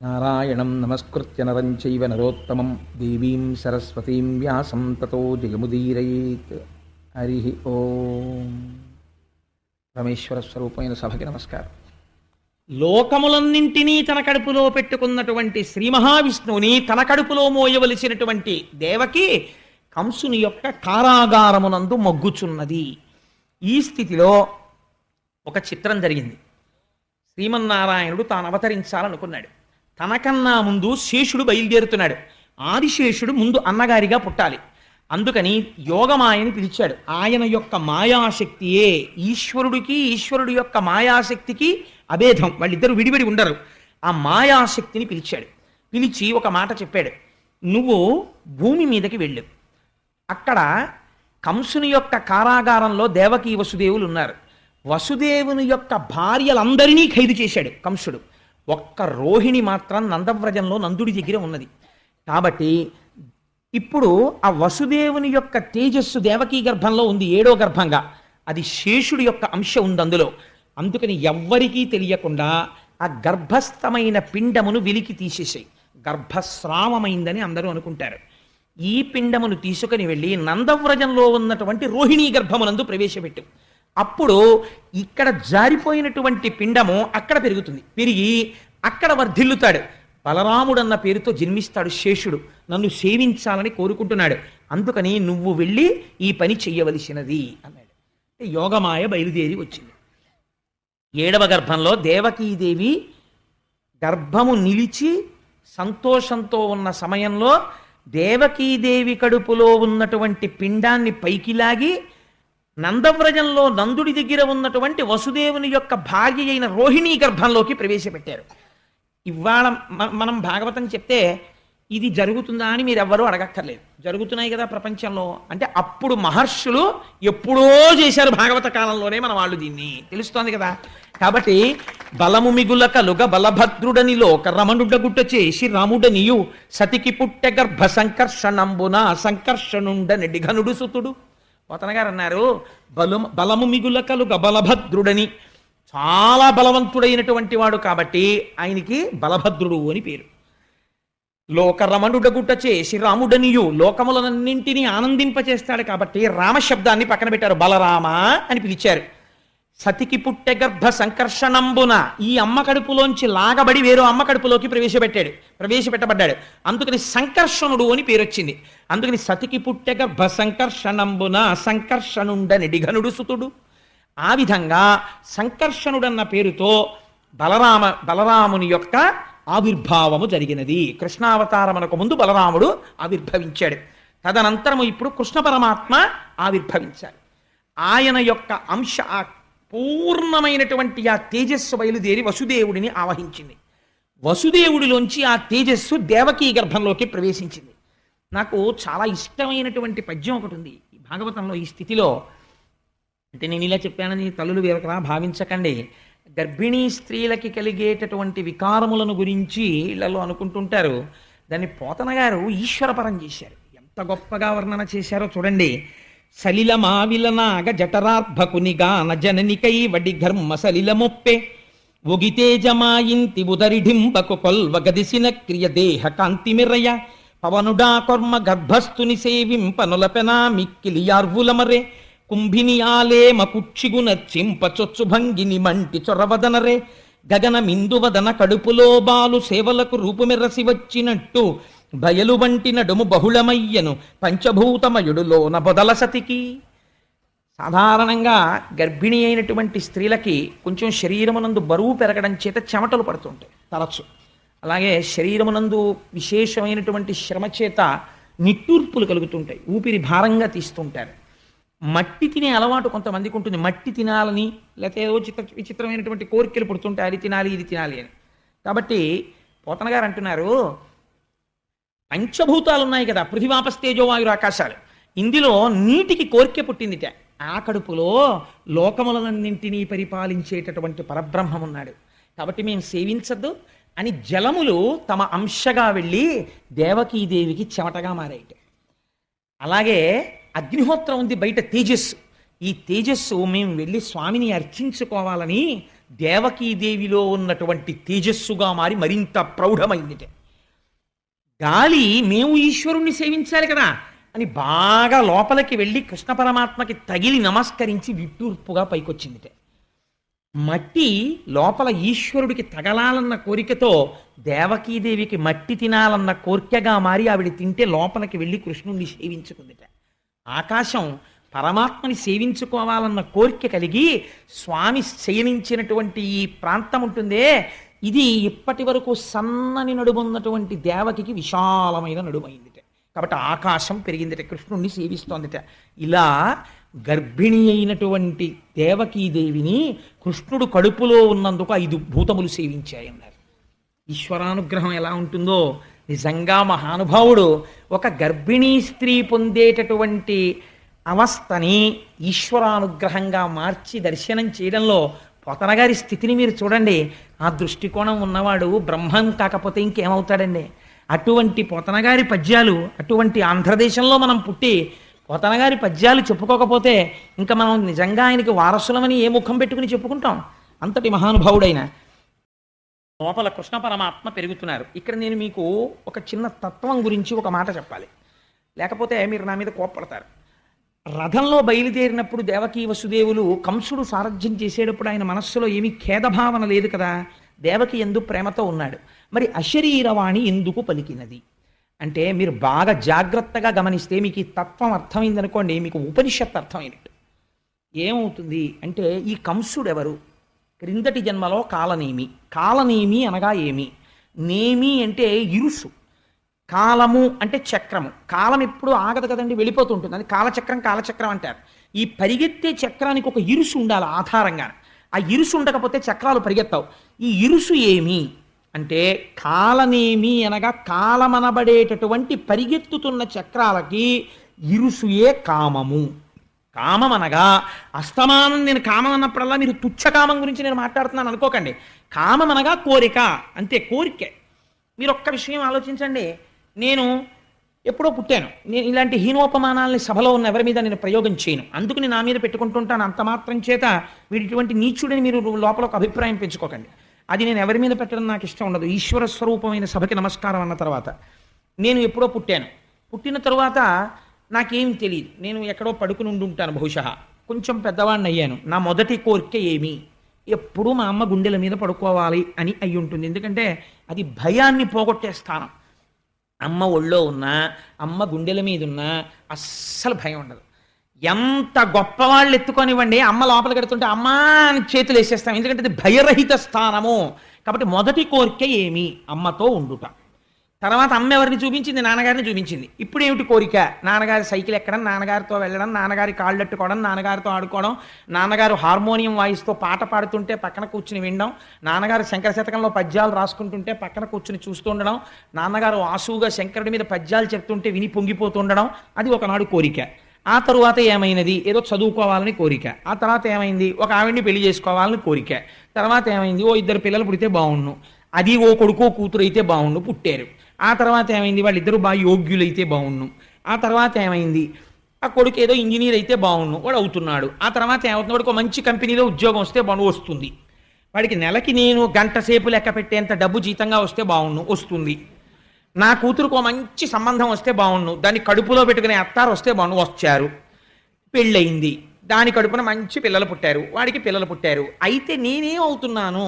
నారాయణం నమస్కృత్య నరం చైవ నరోత్తమం దేవీం సరస్వతీం వ్యాసం తతో జయముదీరయేత్. హరి ఓం. పరమేశ్వర స్వరూపమైన సభకి నమస్కారం. లోకములన్నింటినీ తన కడుపులో పెట్టుకున్నటువంటి శ్రీ మహావిష్ణువుని తన కడుపులో మోయవలసినటువంటి దేవకి కంసుని యొక్క కారాగారమునందు మొగ్గుచున్నది. ఈ స్థితిలో ఒక చిత్రం జరిగింది. శ్రీమన్నారాయణుడు తాను అవతరించాలనుకున్నాడు. తనకన్నా ముందు శేషుడు బయలుదేరుతున్నాడు. ఆదిశేషుడు ముందు అన్నగారిగా పుట్టాలి. అందుకని యోగమాయని పిలిచాడు. ఆయన యొక్క మాయాశక్తియే ఈశ్వరుడికి, ఈశ్వరుడి యొక్క మాయాశక్తికి అభేదం. వాళ్ళిద్దరూ విడివిడి ఉండరు. ఆ మాయాశక్తిని పిలిచాడు. పిలిచి ఒక మాట చెప్పాడు. నువ్వు భూమి మీదకి వెళ్ళు. అక్కడ కంసుని యొక్క కారాగారంలో దేవకీ వసుదేవులు ఉన్నారు. వసుదేవుని యొక్క భార్యలందరినీ ఖైదు చేశాడు కంసుడు. ఒక్క రోహిణి మాత్రం నందవ్రజంలో నందుడి దగ్గర ఉన్నది. కాబట్టి ఇప్పుడు ఆ వసుదేవుని యొక్క తేజస్సు దేవకీ గర్భంలో ఉంది, 7వ గర్భంగా. అది శేషుడి యొక్క అంశ ఉంది అందులో. అందుకని ఎవ్వరికీ తెలియకుండా ఆ గర్భస్థమైన పిండమును వెలికి తీసేసాయి. గర్భస్రావమైందని అందరూ అనుకుంటారు. ఈ పిండమును తీసుకుని వెళ్ళి నందవ్రజంలో ఉన్నటువంటి రోహిణీ గర్భమునందు ప్రవేశపెట్టు. అప్పుడు ఇక్కడ జారిపోయినటువంటి పిండము అక్కడ పెరుగుతుంది. పెరిగి అక్కడ వర్ధిల్లుతాడు. బలరాముడన్న పేరుతో జన్మిస్తాడు శేషుడు. నన్ను సేవించాలని కోరుకుంటున్నాడు. అందుకని నువ్వు వెళ్ళి ఈ పని చెయ్యవలసినది అన్నాడు. యోగమాయ బయలుదేరి వచ్చింది. 7వ గర్భంలో దేవకీదేవి గర్భము నిలిచి సంతోషంతో ఉన్న సమయంలో దేవకీదేవి కడుపులో ఉన్నటువంటి పిండాన్ని పైకి లాగి నందవ్రజంలో నందుడి దగ్గర ఉన్నటువంటి వసుదేవుని యొక్క భార్య అయిన రోహిణీ గర్భంలోకి ప్రవేశపెట్టారు. ఇవాళ మనం భాగవతం చెప్తే ఇది జరుగుతుందా అని మీరు ఎవ్వరూ అడగక్కర్లేదు. జరుగుతున్నాయి కదా ప్రపంచంలో. అంటే అప్పుడు మహర్షులు ఎప్పుడో చేశారు, భాగవత కాలంలోనే మన వాళ్ళు దీన్ని తెలుస్తోంది కదా. కాబట్టి బలము మిగుల కలుగ బలభద్రుడని లోక రమణుడ గుట్ట చేసి రాముడనియు సతికి పుట్టె గర్భ సంకర్షణంబున సంకర్షణుండ నెడిఘనుడు సుతుడు. పోతన గారు అన్నారు, బలము మిగుల కలుగ బలభద్రుడని, చాలా బలవంతుడైనటువంటి వాడు కాబట్టి ఆయనకి బలభద్రుడు అని పేరు. లోకరమణుడగుట చేసి రాముడనియు, లోకములన్నింటినీ ఆనందింపచేస్తాడు కాబట్టి రామశబ్దాన్ని పక్కన పెట్టారు, బలరామ అని పిలిచారు. సతికి పుట్టె గర్భ సంకర్షణంబున, ఈ అమ్మ కడుపులోంచి లాగబడి వేరో అమ్మ కడుపులోకి ప్రవేశపెట్టబడ్డాడు. అందుకని సంకర్షణుడు అని పేరు వచ్చింది. అందుకని సతికి పుట్టె గర్భ సంకర్షణంబున సంకర్షణుండ నిడిఘనుడు సుతుడు. ఆ విధంగా సంకర్షణుడన్న పేరుతో బలరాముని యొక్క ఆవిర్భావము జరిగినది. కృష్ణావతారమునకు ముందు బలరాముడు ఆవిర్భవించాడు. తదనంతరము ఇప్పుడు కృష్ణ పరమాత్మ ఆవిర్భవించాడు. ఆయన యొక్క అంశ పూర్ణమైనటువంటి ఆ తేజస్సు బయలుదేరి వసుదేవుడిని ఆవహించింది. వసుదేవుడిలోంచి ఆ తేజస్సు దేవకీ గర్భంలోకి ప్రవేశించింది. నాకు చాలా ఇష్టమైనటువంటి పద్యం ఒకటి ఉంది ఈ భాగవతంలో. ఈ స్థితిలో అంటే నేను ఇలా చెప్పానని తల్లులు వేరొకలా భావించకండి. గర్భిణీ స్త్రీలకి కలిగేటటువంటి వికారములను గురించి ఇళ్లలో అనుకుంటుంటారు. దాన్ని పోతన గారు ఈశ్వరపరం చేశారు. ఎంత గొప్పగా వర్ణన చేశారో చూడండి. సలిల మావిలనాగ జఠరార్భకునిగా నజననికై వడి ఘర్మ సలిల మొప్పే ఒగితేజమాయింతి ఉదరిఢింబకు కొల్వగదిసిన క్రియ దేహ కాంతిమిరయ పవనుడా కొర్మ గర్భస్థుని సేవింపనులపెనా మిక్కిలియార్వులమరే కుంభిని ఆలే మకుక్షిగున చింపచొచ్చు భంగిని మంటి చొరవదనరే గగన మిందువదన కడుపులో బాలు సేవలకు రూపుమెరసి వచ్చినట్టు బయలు వంటి నడుము బహుళమయ్యను పంచభూతమయుడులోన బొదల సతికి. సాధారణంగా గర్భిణి అయినటువంటి స్త్రీలకి కొంచెం శరీరమునందు బరువు పెరగడం చేత చెమటలు పడుతుంటాయి తరచు. అలాగే శరీరమునందు విశేషమైనటువంటి శ్రమ చేత నిట్టూర్పులు కలుగుతుంటాయి, ఊపిరి భారంగా తీస్తుంటారు. మట్టి తినే అలవాటు కొంతమందికి ఉంటుంది. మట్టి తినాలని, లేకపోతే ఏదో విచిత్రమైనటువంటి కోరికలు పుడుతుంటాయి, అది తినాలి ఇది తినాలి అని. కాబట్టి పోతన గారు అంటున్నారు, పంచభూతాలు ఉన్నాయి కదా, పృథివాపస్తేజో వాయురు ఆకాశాలు. ఇందులో నీటికి కోరిక పుట్టిందిట. ఆ కడుపులో లోకములన్నింటినీ పరిపాలించేటటువంటి పరబ్రహ్మం ఉన్నాడు. కాబట్టి మేము సేవించద్దు అని జలములు తమ అంశగా వెళ్ళి దేవకీదేవికి చెమటగా మారాయి. అలాగే అగ్నిహోత్రం ఉంది బయట, తేజస్సు. ఈ తేజస్సు మేము వెళ్ళి స్వామిని అర్చించుకోవాలని దేవకీదేవిలో ఉన్నటువంటి తేజస్సుగా మారి మరింత ప్రౌఢమైందిట. గాలి మేము ఈశ్వరుణ్ణి సేవించాలి కదా అని బాగా లోపలికి వెళ్ళి కృష్ణ పరమాత్మకి తగిలి నమస్కరించి విట్టూర్పుగా పైకొచ్చిందిట. మట్టి లోపల ఈశ్వరుడికి తగలాలన్న కోరికతో దేవకీదేవికి మట్టి తినాలన్న కోరికగా మారి ఆవిడ తింటే లోపలికి వెళ్ళి కృష్ణుణ్ణి సేవించుకుందిట. ఆకాశం పరమాత్మని సేవించుకోవాలన్న కోరిక కలిగి స్వామి శయనించినటువంటి ఈ ప్రాంతం ఉంటుందే, ఇది ఇప్పటి వరకు సన్నని నడుమున్నటువంటి దేవకికి విశాలమైన నడుమైందిట. కాబట్టి ఆకాశం పెరిగిందిట, కృష్ణుణ్ణి సేవిస్తోందిట. ఇలా గర్భిణి అయినటువంటి దేవకీదేవిని కృష్ణుడు కడుపులో ఉన్నందుకు 5 భూతములు సేవించాయన్నారు. ఈశ్వరానుగ్రహం ఎలా ఉంటుందో నిజంగా మహానుభావుడు ఒక గర్భిణీ స్త్రీ పొందేటటువంటి అవస్థని ఈశ్వరానుగ్రహంగా మార్చి దర్శనం చేయడంలో పోతనగారి స్థితిని మీరు చూడండి. ఆ దృష్టికోణం ఉన్నవాడు బ్రహ్మం కాకపోతే ఇంకేమవుతాడండి? అటువంటి పోతనగారి పద్యాలు, అటువంటి ఆంధ్రదేశంలో మనం పుట్టి పోతనగారి పద్యాలు చెప్పుకోకపోతే ఇంకా మనం నిజంగా ఆయనకి వారసులమని ఏ ముఖం పెట్టుకుని చెప్పుకుంటాం? అంతటి మహానుభావుడైన లోపల కృష్ణ పరమాత్మ పెరుగుతున్నారు. ఇక్కడ నేను మీకు ఒక చిన్న తత్వం గురించి ఒక మాట చెప్పాలి, లేకపోతే మీరు నా మీద కోప్పడతారు. రథంలో బయలుదేరినప్పుడు దేవకీ వసుదేవులు కంసుడు సారథ్యం చేసేటప్పుడు ఆయన మనస్సులో ఏమీ ఖేదభావన లేదు కదా, దేవకి ఎందు ప్రేమతో ఉన్నాడు. మరి అశరీరవాణి ఎందుకు పలికినది అంటే మీరు బాగా జాగ్రత్తగా గమనిస్తే మీకు ఈ తత్వం అర్థమైందనుకోండి, మీకు ఉపనిషత్తు అర్థమైనట్టు. ఏమవుతుంది అంటే ఈ కంసుడు ఎవరు? క్రిందటి జన్మలో కాలనేమి. కాలనేమి అనగా ఏమి? నేమి అంటే ఇరుసు, కాలము అంటే చక్రము. కాలం ఎప్పుడు ఆగదు కదండి, వెళ్ళిపోతుంటుంది. అది కాలచక్రం, కాలచక్రం అంటారు. ఈ పరిగెత్తే చక్రానికి ఒక ఇరుసు ఉండాలి ఆధారంగా. ఆ ఇరుసు ఉండకపోతే చక్రాలు పరిగెత్తావు. ఈ ఇరుసు ఏమి అంటే కాలనేమి అనగా కాలమనబడేటటువంటి పరిగెత్తుతున్న చక్రాలకి ఇరుసుయే కామము. కామం అనగా అస్తమానం నేను కామం అన్నప్పుడల్లా మీరు తుచ్చకామం గురించి నేను మాట్లాడుతున్నాను అనుకోకండి. కామం అనగా కోరిక, అంతే, కోరికే. మీరు ఒక్క విషయం ఆలోచించండి. నేను ఎప్పుడో పుట్టాను, నేను ఇలాంటి హీనోపమానాలని సభలో ఉన్న ఎవరి మీద నేను ప్రయోగం చేయను, అందుకని నా మీద పెట్టుకుంటుంటాను. అంత మాత్రం చేత వీడిటువంటి నీచుడని మీరు లోపల ఒక అభిప్రాయం పెంచుకోకండి. అది నేను ఎవరి మీద పెట్టడం నాకు ఇష్టం ఉండదు. ఈశ్వర స్వరూపమైన సభకి నమస్కారం అన్న తర్వాత నేను ఎప్పుడో పుట్టాను. పుట్టిన తరువాత నాకేం తెలియదు, నేను ఎక్కడో పడుకుని ఉండుంటాను బహుశా. కొంచెం పెద్దవాడిని అయ్యాను. నా మొదటి కోరిక ఏమి? ఎప్పుడూ మా అమ్మ గుండెల మీద పడుకోవాలి అని అయి ఉంటుంది. ఎందుకంటే అది భయాన్ని పోగొట్టే స్థానం. అమ్మ ఒళ్ళో ఉన్నా, అమ్మ గుండెల మీద ఉన్నా అస్సలు భయం ఉండదు. ఎంత గొప్పవాళ్ళు ఎత్తుకొనివ్వండి, అమ్మ లోపలికి పెడుతుంటే అమ్మా అని చేతులు వేసేస్తాం. ఎందుకంటే అది భయరహిత స్థానము. కాబట్టి మొదటి కోరిక ఏమి? అమ్మతో ఉండుట. తర్వాత అమ్మ ఎవరిని చూపించింది? నాన్నగారిని చూపించింది. ఇప్పుడు ఏమిటి కోరిక? నాన్నగారి సైకిల్ ఎక్కడం, నాన్నగారితో వెళ్ళడం, నాన్నగారి కాళ్ళు అట్టుకోవడం, నాన్నగారితో ఆడుకోవడం, నాన్నగారు హార్మోనియం వాయిస్తూ పాట పాడుతుంటే పక్కన కూర్చుని వినడం, నాన్నగారు శంకర శతకంలో పద్యాలు రాసుకుంటుంటే పక్కన కూర్చుని చూస్తుండడం, నాన్నగారు ఆసువుగా శంకరుడి మీద పద్యాలు చెప్తుంటే విని పొంగిపోతుండడం. అది ఒకనాడు కోరిక. ఆ తరువాత ఏమైనది? ఏదో చదువుకోవాలని కోరిక. ఆ తర్వాత ఏమైంది? ఒక ఆవిడ్ని పెళ్లి చేసుకోవాలని కోరిక. తర్వాత ఏమైంది? ఓ 2 పిల్లలు పుడితే బాగుండు. అది ఓ కొడుకో కూతురు అయితే బాగుండు, పుట్టారు. ఆ తర్వాత ఏమైంది? వాళ్ళిద్దరూ బాగా యోగ్యులైతే బాగుండు. ఆ తర్వాత ఏమైంది? ఆ కొడుకు ఏదో ఇంజనీర్ అయితే బాగుండు, వాడు అవుతున్నాడు. ఆ తర్వాత ఏమవుతుంది? వాడికి ఒక మంచి కంపెనీలో ఉద్యోగం వస్తే బాగుండు, వస్తుంది. వాడికి నెలకి నేను గంట సేపు లెక్క పెట్టేంత డబ్బు జీతంగా వస్తే బాగుండు, వస్తుంది. నా కూతురుకు ఒక మంచి సంబంధం వస్తే బాగుండు, దాన్ని కడుపులో పెట్టుకునే అత్తారు వస్తే బాగుండు, వచ్చారు. పెళ్ళయింది, దాని కడుపున మంచి పిల్లలు పుట్టారు, వాడికి పిల్లలు పుట్టారు. అయితే నేనేం అవుతున్నాను?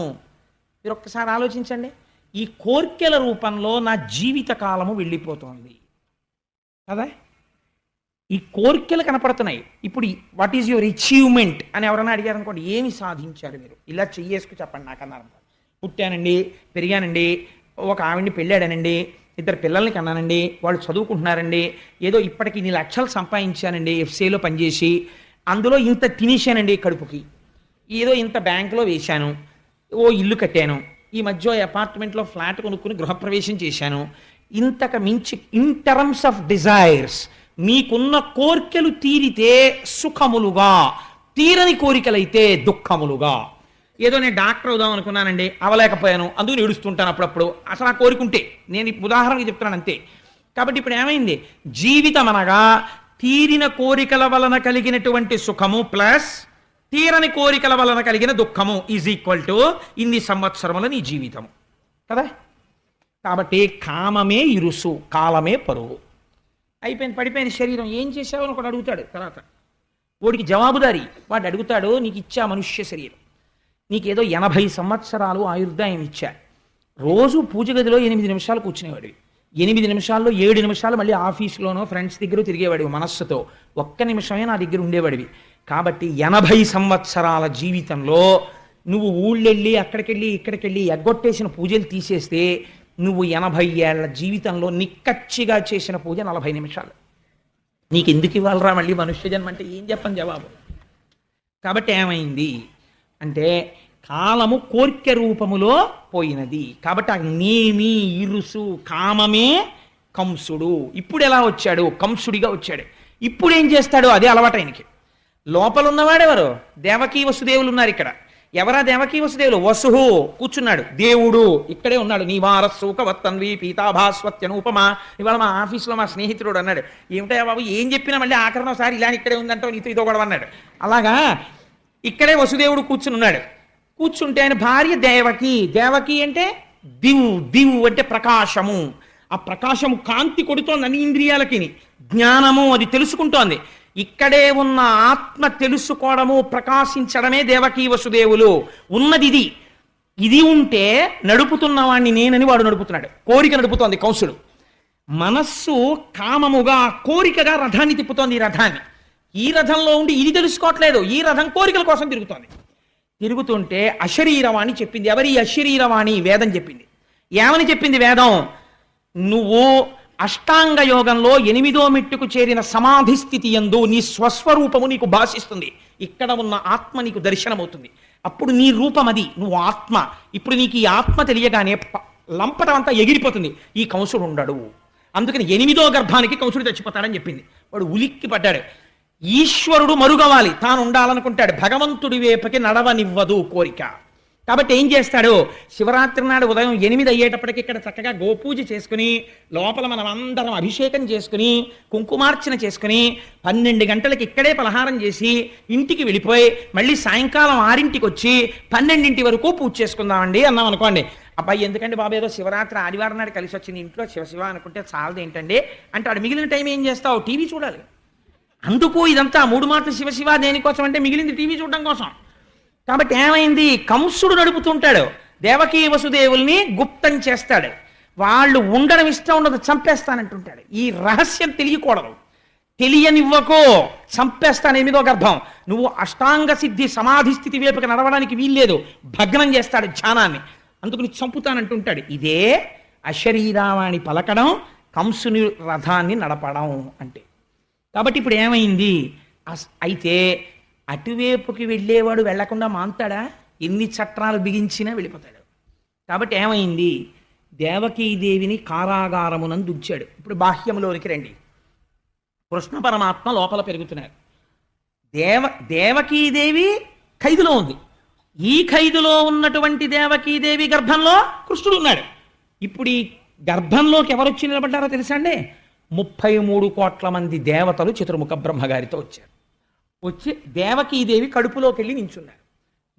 మీరు ఒక్కసారి ఆలోచించండి. ఈ కోర్కెల రూపంలో నా జీవిత కాలము వెళ్ళిపోతుంది కదా. ఈ కోర్కెలు కనపడుతున్నాయి. ఇప్పుడు వాట్ ఈజ్ యువర్ అచీవ్మెంట్ అని ఎవరైనా అడిగారు అనుకోండి, ఏమి సాధించారు మీరు? ఇలా చెయ్యేసుకు చెప్పండి నాకన్నారు. పుట్టానండి, పెరిగానండి, ఒక ఆవిడ్ని పెళ్ళాడానండి, 2 పిల్లల్ని కన్నానండి, వాళ్ళు చదువుకుంటున్నారండి, ఏదో ఇప్పటికి ఇన్ని లక్షలు సంపాదించానండి ఎఫ్సీలో పనిచేసి, అందులో ఇంత తినేశానండి కడుపుకి, ఏదో ఇంత బ్యాంకులో వేశాను, ఓ ఇల్లు కట్టాను, ఈ మధ్య అపార్ట్మెంట్లో ఫ్లాట్ కొనుక్కుని గృహప్రవేశం చేశాను. ఇంతకు మించి ఇన్ టర్మ్స్ ఆఫ్ డిజైర్స్ మీకున్న కోరికలు తీరితే సుఖములుగా, తీరని కోరికలైతే దుఃఖములుగా. ఏదో నేను డాక్టర్ అవుదాం అనుకున్నానండి, అవలేకపోయాను, అందుకని ఏడుస్తుంటాను అప్పుడప్పుడు. అసలు ఆ కోరికుంటే నేను ఉదాహరణకి చెప్తున్నాను అంతే. కాబట్టి ఇప్పుడు ఏమైంది? జీవితం అనగా తీరిన కోరికల వలన కలిగినటువంటి సుఖము ప్లస్ తీరని కోరికల వలన కలిగిన దుఃఖము ఈజ్ ఈక్వల్ టు ఇన్ని సంవత్సరముల నీ జీవితము కదా. కాబట్టి కామమే ఇరుసు, కాలమే పరువు. అయిపోయింది, పడిపోయిన శరీరం ఏం చేశావు అని ఒకడు అడుగుతాడు. తర్వాత వాడికి జవాబుదారి. వాడు అడుగుతాడు, నీకు ఇచ్చా మనుష్య శరీరం, నీకేదో 80 సంవత్సరాలు ఆయుర్దాయం ఇచ్చా, రోజు పూజ గదిలో 8 నిమిషాలు కూర్చునేవాడివి, 8 నిమిషాల్లో 7 నిమిషాలు మళ్ళీ ఆఫీసులోనో ఫ్రెండ్స్ దగ్గర తిరిగేవాడివి మనస్సుతో, ఒక్క నిమిషమే నా దగ్గర ఉండేవాడివి. కాబట్టి 80 సంవత్సరాల జీవితంలో నువ్వు ఊళ్ళెళ్ళి అక్కడికెళ్ళి ఇక్కడికెళ్ళి ఎగ్గొట్టేసిన పూజలు తీసేస్తే నువ్వు 80 ఏళ్ల జీవితంలో నిక్కచ్చిగా చేసిన పూజ 40 నిమిషాలు. నీకు ఎందుకు ఇవ్వాలరా మళ్ళీ మనుష్య జన్మ అంటే ఏం చెప్పని జవాబు. కాబట్టి ఏమైంది అంటే కాలము కోర్కె రూపములో పోయినది. కాబట్టి ఆ నేమి ఇరుసు కామమే కంసుడు. ఇప్పుడు ఎలా వచ్చాడు? కంసుడిగా వచ్చాడు. ఇప్పుడు ఏం చేస్తాడు? అదే అలవాటు ఆయనకి. లోపల ఉన్నవాడెవరు? దేవకీ వసుదేవులు ఉన్నారు ఇక్కడ. ఎవరా దేవకీ వసుదేవులు? వసుహు కూర్చున్నాడు, దేవుడు ఇక్కడే ఉన్నాడు. నీవారస్సూకవత్తన్వి పీతాభాస్వత్యనూపమా. ఇవాళ మా ఆఫీసులో మా స్నేహితుడు అన్నాడు, ఏమిటా బాబు ఏం చెప్పినా మళ్ళీ ఆఖరణ ఒకసారి ఇలానే ఇక్కడే ఉందంటావు, నీతో ఇదో కూడా అన్నాడు. అలాగా ఇక్కడే వసుదేవుడు కూర్చుని ఉన్నాడు. కూర్చుంటే ఆయన భార్య దేవకి. దేవకి అంటే దివు, దివు అంటే ప్రకాశము. ఆ ప్రకాశము కాంతి కొడుతోంది అన్ని ఇంద్రియాలకి, జ్ఞానము అది తెలుసుకుంటోంది. ఇక్కడే ఉన్న ఆత్మ తెలుసుకోవడము ప్రకాశించడమే దేవకీ వసుదేవులు. ఉన్నది ఇది. ఇది ఉంటే నడుపుతున్నవాణ్ణి నేనని వాడు నడుపుతున్నాడు. కోరిక నడుపుతోంది కంసుడు. మనస్సు కామముగా కోరికగా రథాన్ని తిప్పుతోంది. ఈ రథాన్ని, ఈ రథంలో ఉండి ఇది తెలుసుకోవట్లేదు. ఈ రథం కోరికల కోసం తిరుగుతోంది. తిరుగుతుంటే అశరీరవాణి చెప్పింది. ఎవరి అశరీరవాణి? వేదం చెప్పింది. ఏమని చెప్పింది వేదం? నువ్వు అష్టాంగ యోగంలో 8వ మెట్టుకు చేరిన సమాధి స్థితి యందు నీ స్వస్వరూపము నీకు భాషిస్తుంది. ఇక్కడ ఉన్న ఆత్మ నీకు దర్శనమవుతుంది. అప్పుడు నీ రూపం అది, నువ్వు ఆత్మ. ఇప్పుడు నీకు ఈ ఆత్మ తెలియగానే లంపటం అంతా ఎగిరిపోతుంది. ఈ కంసుడు ఉండడు. అందుకని 8వ గర్భానికి కంసుడు చచ్చిపోతాడని చెప్పింది. వాడు ఉలిక్కి పడ్డాడు. ఈశ్వరుడు మరుగవాలి, తాను ఉండాలనుకుంటాడు. భగవంతుడి వైపుకి నడవనివ్వదు కోరిక. కాబట్టి ఏం చేస్తాడు? శివరాత్రి నాడు ఉదయం 8 అయ్యేటప్పటికి ఇక్కడ చక్కగా గోపూజ చేసుకుని, లోపల మనం అందరం అభిషేకం చేసుకుని, కుంకుమార్చన చేసుకుని, 12 గంటలకి ఇక్కడే పలహారం చేసి ఇంటికి వెళ్ళిపోయి మళ్ళీ సాయంకాలం 6ంటికి వచ్చి 12 వరకు పూజ చేసుకుందామండి అన్నాం అనుకోండి. అబ్బాయి ఎందుకంటే బాబు ఏదో శివరాత్రి ఆదివారం నాడు కలిసి వచ్చింది, ఇంట్లో శివ అనుకుంటే చాలదు ఏంటండి అంటే ఆడు మిగిలిన టైం ఏం చేస్తావు? టీవీ చూడాలి. అందుకు ఇదంతా 3 మాటలు శివ దేనికోసం అంటే మిగిలింది టీవీ చూడడం కోసం. కాబట్టి ఏమైంది? కంసుడు నడుపుతుంటాడు. దేవకీ వసుదేవుల్ని గుప్తం చేస్తాడు. వాళ్ళు ఉండడం ఇష్టం ఉండదు, చంపేస్తానంటుంటాడు. ఈ రహస్యం తెలియకూడదు. తెలియనివ్వకో, చంపేస్తాను 8వ గర్భం. నువ్వు అష్టాంగ సిద్ధి సమాధి స్థితి వైపుకి నడవడానికి వీల్లేదు, భగ్నం చేస్తాడు ధ్యానాన్ని. అందుకని చంపుతానంటుంటాడు. ఇదే అశరీరావాణి పలకడం, కంసుని రథాన్ని నడపడం అంటే. కాబట్టి ఇప్పుడు ఏమైంది? అయితే అటువైపుకి వెళ్ళేవాడు వెళ్లకుండా మాంతాడా? ఎన్ని చట్టాలు బిగించినా వెళ్ళిపోతాడు. కాబట్టి ఏమైంది? దేవకీదేవిని కారాగారమునందు ఉంచాడు. ఇప్పుడు బాహ్యంలోనికి రండి. కృష్ణ పరమాత్మ లోపల పెరుగుతున్నారు. దేవకీదేవి ఖైదులో ఉంది. ఈ ఖైదులో ఉన్నటువంటి దేవకీదేవి గర్భంలో కృష్ణుడు ఉన్నాడు. ఇప్పుడు ఈ గర్భంలోకి ఎవరు వచ్చి నిలబడ్డారో తెలుసా అండి? 33 కోట్ల మంది దేవతలు చతుర్ముఖ బ్రహ్మగారితో వచ్చారు. వచ్చి దేవకీదేవి కడుపులోకి వెళ్ళి నించున్నారు.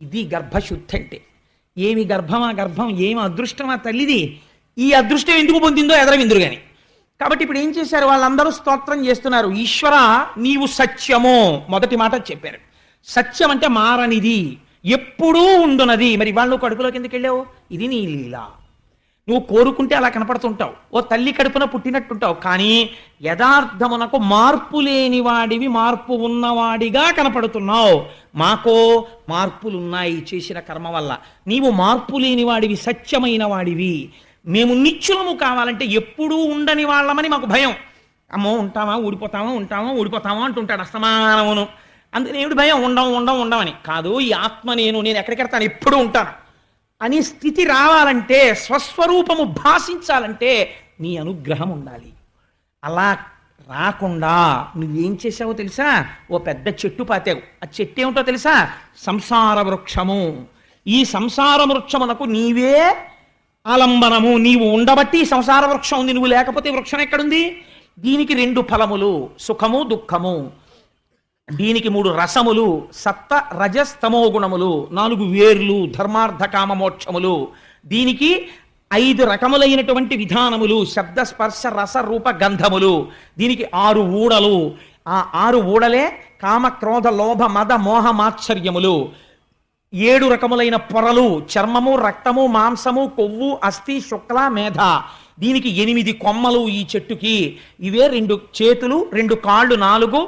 ఇది గర్భశుద్ధి అంటే. ఏమి గర్భమా గర్భం, ఏమి అదృష్టమా తల్లిది. ఈ అదృష్టం ఎందుకు పొందిందో ఎదరవిందురు గాని. కాబట్టి ఇప్పుడు ఏం చేశారు? వాళ్ళందరూ స్తోత్రం చేస్తున్నారు. ఈశ్వర నీవు సత్యము, మొదటి మాట చెప్పారు. సత్యం అంటే మారనిది, ఎప్పుడూ ఉండునది. మరి వాళ్ళు కడుపులోకి ఎందుకు వెళ్ళావు? ఇది నీ లీల. నువ్వు కోరుకుంటే అలా కనపడుతుంటావు, ఓ తల్లి కడుపున పుట్టినట్టుంటావు. కానీ యథార్థమునకు మార్పు లేని వాడివి, మార్పు ఉన్నవాడిగా కనపడుతున్నావు. మాకో మార్పులున్నాయి చేసిన కర్మ వల్ల. నీవు మార్పు లేని వాడివి, సత్యమైన వాడివి. మేము నిత్యులము కావాలంటే ఎప్పుడూ ఉండని వాళ్ళమని మాకు భయం. అమ్మో ఉంటామా ఊడిపోతామా, ఉంటామా ఊడిపోతామా అంటుంటాడు అస్తమానమును. అందుకని ఏమిటి భయం? ఉండమని కాదు. ఈ ఆత్మ నేను ఎక్కడికెడతాను, ఎప్పుడూ ఉంటాను అని స్థితి రావాలంటే, స్వస్వరూపము భాషించాలంటే నీ అనుగ్రహం ఉండాలి. అలా రాకుండా నువ్వేం చేసావో తెలుసా? ఓ పెద్ద చెట్టు పాతావు. ఆ చెట్టు ఏమిటో తెలుసా? సంసార వృక్షము. ఈ సంసార వృక్షమునకు నీవే ఆలంబనము. నీవు ఉండబట్టి సంసార వృక్షం ఉంది, నువ్వు లేకపోతే వృక్షం ఎక్కడుంది? దీనికి 2 ఫలములు, సుఖము దుఃఖము. దీనికి 3 రసములు, సత్వ రజస్తమో గుణములు, 4 వేర్లు, ధర్మార్థ కామ మోక్షములు. దీనికి 5 రకములైనటువంటి విధానములు, శబ్ద స్పర్శ రస రూప గంధములు. దీనికి 6 ఊడలు. ఆ 6 ఊడలే కామ క్రోధ లోభ మద మోహ మాత్సర్యములు. 7 రకములైన పొరలు, చర్మము, రక్తము, మాంసము, కొవ్వు, అస్థి, శుక్ల, మేధ. దీనికి 8 కొమ్మలు ఈ చెట్టుకి. ఇవే 2 చేతులు, 2 కాళ్ళు, 4,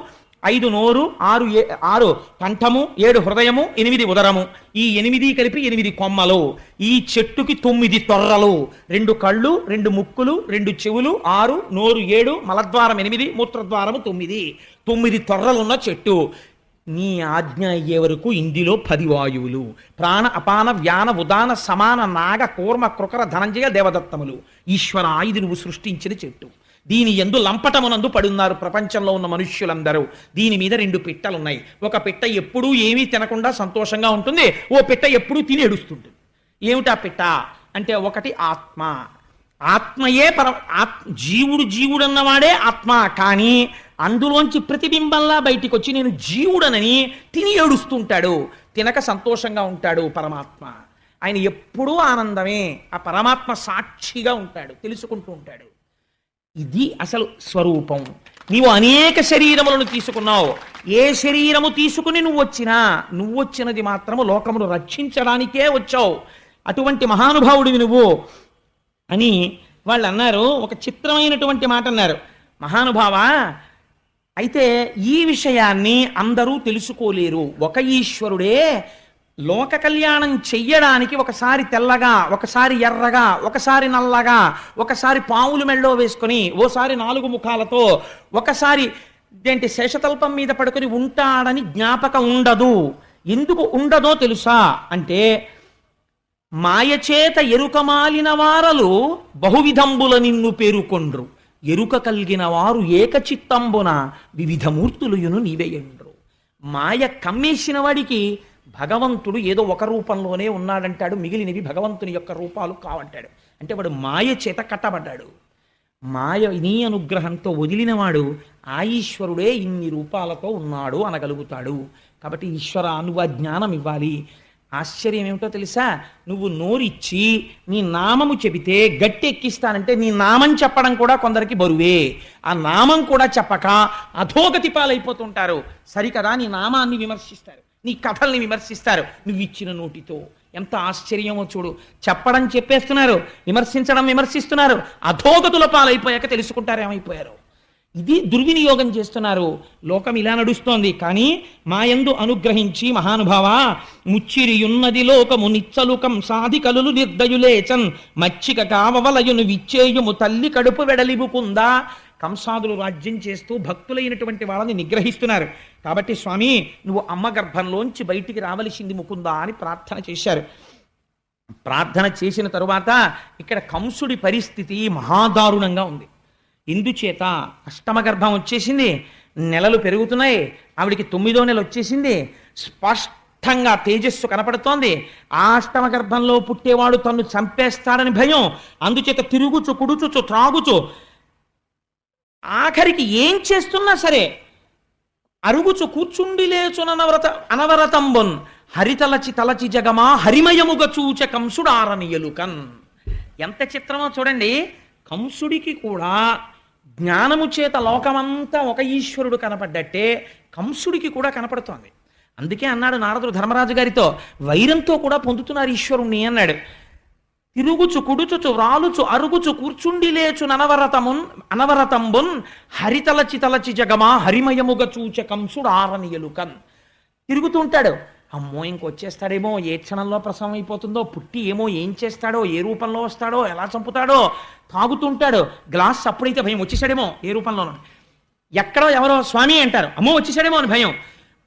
5 నోరు, 6 కంఠము, 7 హృదయము, 8 ఉదరము. ఈ 8 కలిపి 8 కొమ్మలు. ఈ చెట్టుకి 9 తొర్రలు, 2 కళ్ళు, 2 ముక్కులు, 2 చెవులు, 6 నోరు, 7 మలద్వారం, 8 మూత్రద్వారము, 9 తొర్రలున్న చెట్టు. నీ ఆజ్ఞ అయ్యే వరకు ఇందులో 10 వాయువులు, ప్రాణ అపాన వ్యాన ఉదాన సమాన నాగ కూర్మ కృకర ధనంజయ దేవదత్తములు. ఈశ్వర, ఇది నువ్వు సృష్టించిన చెట్టు. దీని యందు లంపటమునందు పడున్నారు ప్రపంచంలో ఉన్న మనుష్యులందరూ. దీని మీద 2 పిట్టలున్నాయి. ఒక పిట్ట ఎప్పుడూ ఏమీ తినకుండా సంతోషంగా ఉంటుంది, ఓ పిట్ట ఎప్పుడూ తిని ఏడుస్తుంటుంది. ఏమిటా పిట్ట అంటే, ఒకటి ఆత్మ. ఆత్మయే జీవుడు అన్నవాడే ఆత్మ. కానీ అందులోంచి ప్రతిబింబంలా బయటికి వచ్చి నేను జీవుడనని తిని ఏడుస్తుంటాడు, తినక సంతోషంగా ఉంటాడు పరమాత్మ. ఆయన ఎప్పుడూ ఆనందమే. ఆ పరమాత్మ సాక్షిగా ఉంటాడు, తెలుసుకుంటూ ఉంటాడు. ఇది అసలు స్వరూపం. నీవు అనేక శరీరములను తీసుకున్నావు. ఏ శరీరము తీసుకుని నువ్వు వచ్చినది మాత్రము లోకమును రక్షించడానికే వచ్చావు. అటువంటి మహానుభావుడివి నువ్వు అని వాళ్ళు అన్నారు. ఒక చిత్రమైనటువంటి మాట అన్నారు. మహానుభావా, అయితే ఈ విషయాన్ని అందరూ తెలుసుకోలేరు. ఒక ఈశ్వరుడే లోక కళ్యాణం చెయ్యడానికి ఒకసారి తెల్లగా, ఒకసారి ఎర్రగా, ఒకసారి నల్లగా, ఒకసారి పావులు మెళ్ళో వేసుకొని, ఓసారి 4 ముఖాలతో, ఒకసారి శేషతల్పం మీద పడుకొని ఉంటాడని జ్ఞాపకం ఉండదు. ఎందుకు ఉండదో తెలుసా అంటే, మాయచేత ఎరుకమాలిన వారలు బహువిధంబుల నిన్ను పేరుకొండ్రు, ఎరుక కలిగిన వారు ఏకచిత్తంబున వివిధమూర్తులుయును నీవేయండ్రు. మాయ కమ్మేసిన వాడికి భగవంతుడు ఏదో ఒక రూపంలోనే ఉన్నాడంటాడు, మిగిలినవి భగవంతుని యొక్క రూపాలు కావంటాడు. అంటే వాడు మాయ చేత కట్టబడ్డాడు. మాయ నీ అనుగ్రహంతో వదిలినవాడు ఆ ఈశ్వరుడే ఇన్ని రూపాలతో ఉన్నాడు అనగలుగుతాడు. కాబట్టి ఈశ్వర, నువ్వు ఆ జ్ఞానం ఇవ్వాలి. ఆశ్చర్యం ఏమిటో తెలుసా? నువ్వు నోరిచ్చి నీ నామము చెబితే గట్టి ఎక్కిస్తానంటే నీ నామం చెప్పడం కూడా కొందరికి బరువే. ఆ నామం కూడా చెప్పక అధోగతి పాలైపోతుంటారు. సరికదా, నీ నామాన్ని విమర్శిస్తారు, నీ కథల్ని విమర్శిస్తారు నువ్వు ఇచ్చిన నోటితో. ఎంత ఆశ్చర్యమో చూడు. చెప్పడం చెప్పేస్తున్నారు, విమర్శిస్తున్నారు. అధోగతుల పాలైపోయాక తెలుసుకుంటారు ఏమైపోయారు. ఇది దుర్వినియోగం చేస్తున్నారు. లోకం ఇలా నడుస్తోంది. కానీ మాయందు అనుగ్రహించి, మహానుభావ, ముచ్చిరియున్నది లోకము నిచ్చలు కంసాది కలులు నిర్దయులేచన్ మచ్చిక కావవలయును విచ్చేయుము తల్లి కడుపు వెడలిబుకుందా. కంసాదులు రాజ్యం చేస్తూ భక్తులైనటువంటి వాళ్ళని నిగ్రహిస్తున్నారు. కాబట్టి స్వామి, నువ్వు అమ్మ గర్భంలోంచి బయటికి రావలసింది ముకుందా అని ప్రార్థన చేశారు. ప్రార్థన చేసిన తరువాత ఇక్కడ కంసుడి పరిస్థితి మహాదారుణంగా ఉంది. ఇందుచేత అష్టమ గర్భం వచ్చేసింది, నెలలు పెరుగుతున్నాయి, ఆవిడికి 9వ నెల వచ్చేసింది, స్పష్టంగా తేజస్సు కనపడుతోంది. ఆ అష్టమ గర్భంలో పుట్టేవాడు తన్ను చంపేస్తాడని భయం. అందుచేత తిరుగుచు, కుడుచుచు, త్రాగుచు, ఆఖరికి ఏం చేస్తున్నా సరే అరుగుచు కూర్చుండి లేచునవరత అనవరతంబొన్ హరితలచి తలచి జగమా హరిమయముగ చూచ కంసుడారనియలుకన్. ఎంత చిత్రమో చూడండి. కంసుడికి కూడా జ్ఞానము చేత లోకమంతా ఒక ఈశ్వరుడు కనపడ్డట్టే కంసుడికి కూడా కనపడుతోంది. అందుకే అన్నాడు నారదుడు ధర్మరాజు గారితో, వైరంతో కూడా పొందుతున్నారు ఈశ్వరుణ్ణి అన్నాడు. తిరుగుచు, కుడుచుచు, వ్రాలుచు, అరుగుచు, కూర్చుండి లేచు అనవరతంబున్ హరితలచి తలచి జగమా హరిమయముగ చూచ కంసుడు ఆరనియలుకన్. తిరుగుతూ ఉంటాడు. అమ్మో, ఇంకొచ్చేస్తాడేమో, ఏ క్షణంలో ప్రసవం అయిపోతుందో, పుట్టి ఏమో ఏం చేస్తాడో, ఏ రూపంలో వస్తాడో, ఎలా చంపుతాడో. తాగుతుంటాడు, గ్లాస్ అప్పుడైతే భయం, వచ్చేసాడేమో ఏ రూపంలోనో. ఎక్కడో ఎవరో స్వామి అంటారు, అమ్మో వచ్చేసాడేమో అని భయం.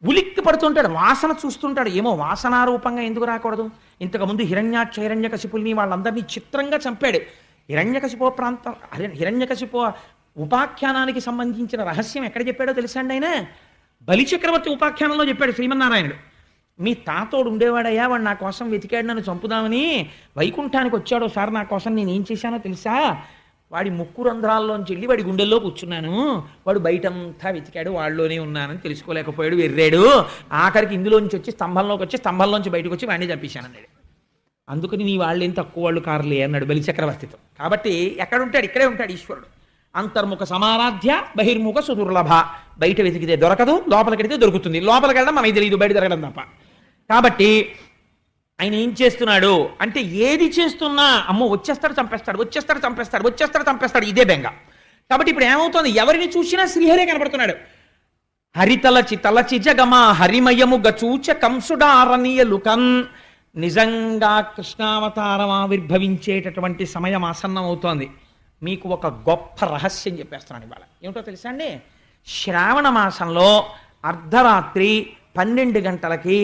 ఉలిక్కి పడుతుంటాడు, వాసన చూస్తుంటాడు, ఏమో వాసనారూపంగా ఎందుకు రాకూడదు. ఇంతకుముందు హిరణ్యకశిపుల్ని వాళ్ళందరినీ చిత్రంగా చంపాడు. హిరణ్యకశిపు ఉపాఖ్యానానికి సంబంధించిన రహస్యం ఎక్కడ చెప్పాడో తెలుసా అండి ఆయన? బలిచక్రవర్తి ఉపాఖ్యానంలో చెప్పాడు శ్రీమన్నారాయణుడు. మీ తాతోడు ఉండేవాడయ్యా, వాడు నా కోసం వెతికాడు నన్ను చంపుదామని, వైకుంఠానికి వచ్చాడో సార్ నా కోసం, నేను ఏం చేశానో తెలుసా? వాడి ముక్కు రంధ్రాల్లోంచి వెళ్ళి వాడి గుండెల్లో కూర్చున్నాను, వాడు బయటంతా వెతికాడు, వాళ్ళలోనే ఉన్నానని తెలుసుకోలేకపోయాడు, వెర్రాడు, ఆఖరికి ఇందులోంచి వచ్చి స్తంభంలోకి వచ్చి స్తంభంలోంచి బయటకు వచ్చి వాడిని చంపేశాను అన్నాడు. అందుకని నీ వాళ్ళేం తక్కువ వాళ్ళు కారులే అన్నాడు బలి చక్రవర్తితో. కాబట్టి ఎక్కడుంటాడు, ఇక్కడే ఉంటాడు ఈశ్వరుడు. అంతర్ముఖ సమారాధ్య బహిర్ముఖ సుదుర్లభ. బయట వెతికితే దొరకదు, లోపలికెడితే దొరుకుతుంది. లోపలికి వెళ్ళడం మనకి తెలియదు, బయట తిరగడం తప్ప. కాబట్టి ఆయన ఏం చేస్తున్నాడు అంటే, ఏది చేస్తున్నా అమ్మో వచ్చేస్తాడు చంపేస్తాడు, వచ్చేస్తాడు చంపేస్తాడు, వచ్చేస్తాడు చంపేస్తాడు, ఇదే బెంగ. కాబట్టి ఇప్పుడు ఏమవుతుంది, ఎవరిని చూసినా శ్రీహరే కనపడుతున్నాడు. హరితలచి తలచి జగమా హరిమయము గచూచ కంసుడారణీయలుకన్. నిజంగా కృష్ణావతారం ఆవిర్భవించేటటువంటి సమయం ఆసన్నం అవుతోంది. మీకు ఒక గొప్ప రహస్యం చెప్పేస్తున్నాను ఇవాళ. ఏమిటో తెలుసా అండి, శ్రావణ మాసంలో అర్ధరాత్రి 12 గంటలకి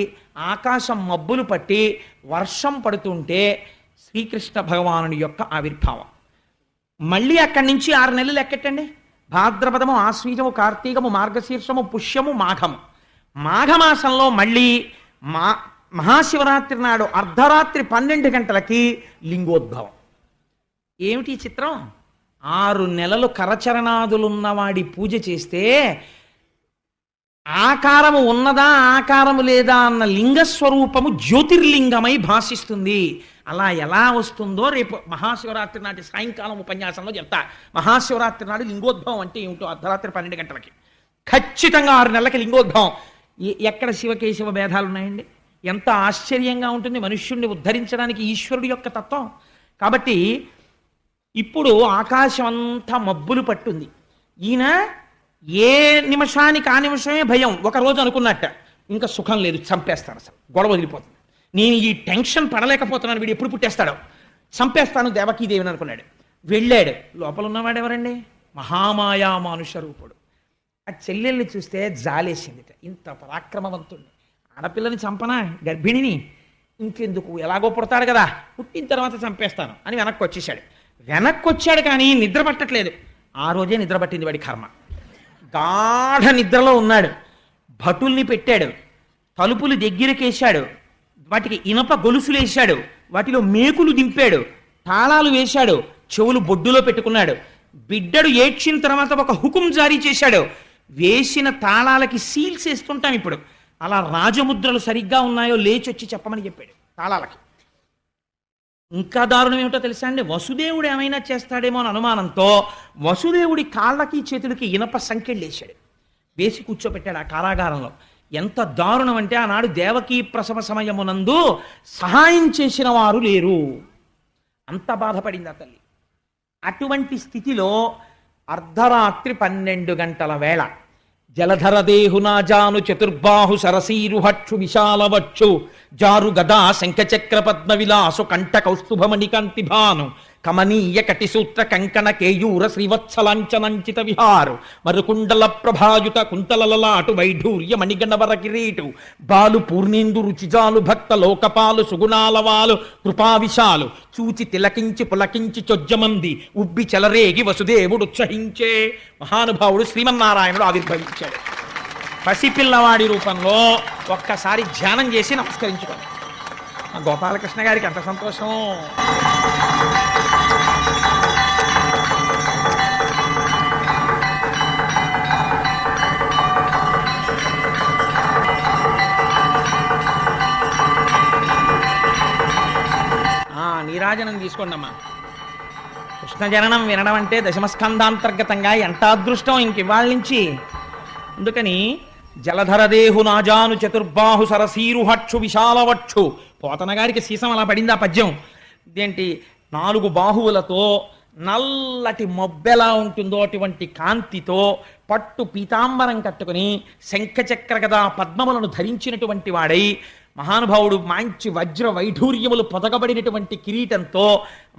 ఆకాశం మబ్బులు పట్టి వర్షం పడుతుంటే శ్రీకృష్ణ భగవానుడి యొక్క ఆవిర్భావం. మళ్ళీ అక్కడి నుంచి 6 నెలలు ఎక్కటండి. భాద్రపదము, ఆశ్వీజము, కార్తీకము, మార్గశీర్షము, పుష్యము, మాఘము. మాఘమాసంలో మళ్ళీ మహాశివరాత్రి నాడు అర్ధరాత్రి 12 గంటలకి లింగోద్భవం. ఏమిటి చిత్రం, 6 నెలలు కరచరణాదులున్నవాడి పూజ చేస్తే ఆకారము ఉన్నదా ఆకారము లేదా అన్న లింగస్వరూపము జ్యోతిర్లింగమై భాషిస్తుంది. అలా ఎలా వస్తుందో రేపు మహాశివరాత్రి నాటి సాయంకాలం ఉపన్యాసంలో చెప్తా. మహాశివరాత్రి నాడు లింగోద్భవం అంటే ఏమిటో అర్ధరాత్రి 12 గంటలకి ఖచ్చితంగా 6 నెలలకి లింగోద్భవం. ఎక్కడ శివకేశవ భేదాలు ఉన్నాయండి? ఎంత ఆశ్చర్యంగా ఉంటుంది మనుష్యుణ్ణి ఉద్ధరించడానికి ఈశ్వరుడి యొక్క తత్వం. కాబట్టి ఇప్పుడు ఆకాశం అంతా మబ్బులు పట్టుంది. ఈయన ఏ నిమిషానికి ఆ నిమిషమే భయం. ఒకరోజు అనుకున్నట్ట ఇంకా సుఖం లేదు, చంపేస్తాను, అసలు గొడవ వదిలిపోతుంది, నేను ఈ టెన్షన్ పడలేకపోతున్నాను, వీడు ఎప్పుడు పుట్టేస్తాడో, చంపేస్తాను దేవకీదేవిని అనుకున్నాడు. వెళ్ళాడు. లోపల ఉన్నవాడు ఎవరండి? మహామాయా మానుష రూపుడు. ఆ చెల్లెల్ని చూస్తే జాలేసిందిట. ఇంత పరాక్రమవంతుడిని, ఆడపిల్లని చంపనా, గర్భిణిని, ఇంకెందుకు, ఎలాగో పుడతాడు కదా, పుట్టిన తర్వాత చంపేస్తాను అని వెనక్కి వచ్చేసాడు. వెనక్కి వచ్చాడు కానీ నిద్ర పట్టట్లేదు. ఆ రోజే నిద్ర పట్టింది వాడి కర్మ. గాఢ నిద్రలో ఉన్నాడు. భటుల్ని పెట్టాడు, తలుపులు దగ్గరకేశాడు, వాటికి ఇనప గొలుసులు వేశాడు, వాటిలో మేకులు దింపాడు, తాళాలు వేశాడు, చెవులు బొడ్డులో పెట్టుకున్నాడు. బిడ్డడు ఏడ్చిన తర్వాత ఒక హుకుం జారీ చేశాడు. వేసిన తాళాలకి సీల్స్ వేస్తుంటాం ఇప్పుడు, అలా రాజముద్రలు సరిగ్గా ఉన్నాయో లేచొచ్చి చెప్పమని చెప్పాడు తాళాలకి. ఇంకా దారుణం ఏమిటో తెలుసా అండి, వసుదేవుడు ఏమైనా చేస్తాడేమో అని అనుమానంతో వసుదేవుడి కాళ్ళకి చేతులకి ఇనప సంకెళ్ళు వేశాడు, వేసి కూర్చోపెట్టాడు ఆ కారాగారంలో. ఎంత దారుణం అంటే, ఆనాడు దేవకీ ప్రసవ సమయమునందు సహాయం చేసిన వారు లేరు, అంత బాధపడింది ఆ తల్లి. అటువంటి స్థితిలో అర్ధరాత్రి 12 గంటల వేళ జలధరదేహునాజాను చతుర్బాహు సరసీరుహక్షు విశాలవచ్చు జారు గదా శంఖచక్ర పద్మ విలాసు కంఠ కౌస్తుభమణి కాంతిభాను కమనీయ కటిసూత్ర కంకణ కేయూర శ్రీవత్సలాంచనంచిత విహారు మరుకుండల ప్రభాయుత కుంతలలలాటు వైఢూర్య మణిగణవర కిరీటు బాలు పూర్ణేందు రుచిజాలు భక్త లోకపాలు సుగుణాలవాలు కృపావిశాలు చూచి తిలకించి పులకించి చొజ్జమంది ఉబ్బి చెలరేగి వసుదేవుడు ఉత్సహించే. మహానుభావుడు శ్రీమన్నారాయణుడు ఆవిర్భవించాడు పసిపిల్లవాడి రూపంలో. ఒక్కసారి ధ్యానం చేసి నమస్కరించుకోండి. గోపాలకృష్ణ గారికి ఎంత సంతోషం. నీరాజనం తీసుకోండి అమ్మా. కృష్ణ జననం వినడం అంటే దశమస్కంధాంతర్గతంగా ఎంత అదృష్టం ఇంక ఇవాళ నుంచి. అందుకని జలధరదేహు నాజాను చతుర్బాహు సరసీరుహక్షు విశాలవక్షు. పోతన గారికి సీసం అలా పడింది ఆ పద్యం. ఇదేంటి, 4 బాహువులతో నల్లటి మొబ్బెలా ఉంటుందో అటువంటి కాంతితో పట్టు పీతాంబరం కట్టుకుని శంఖచక్ర గదా పద్మములను ధరించినటువంటి వాడై మహానుభావుడు మంచి వజ్ర వైఢూర్యములు పొదగబడినటువంటి కిరీటంతో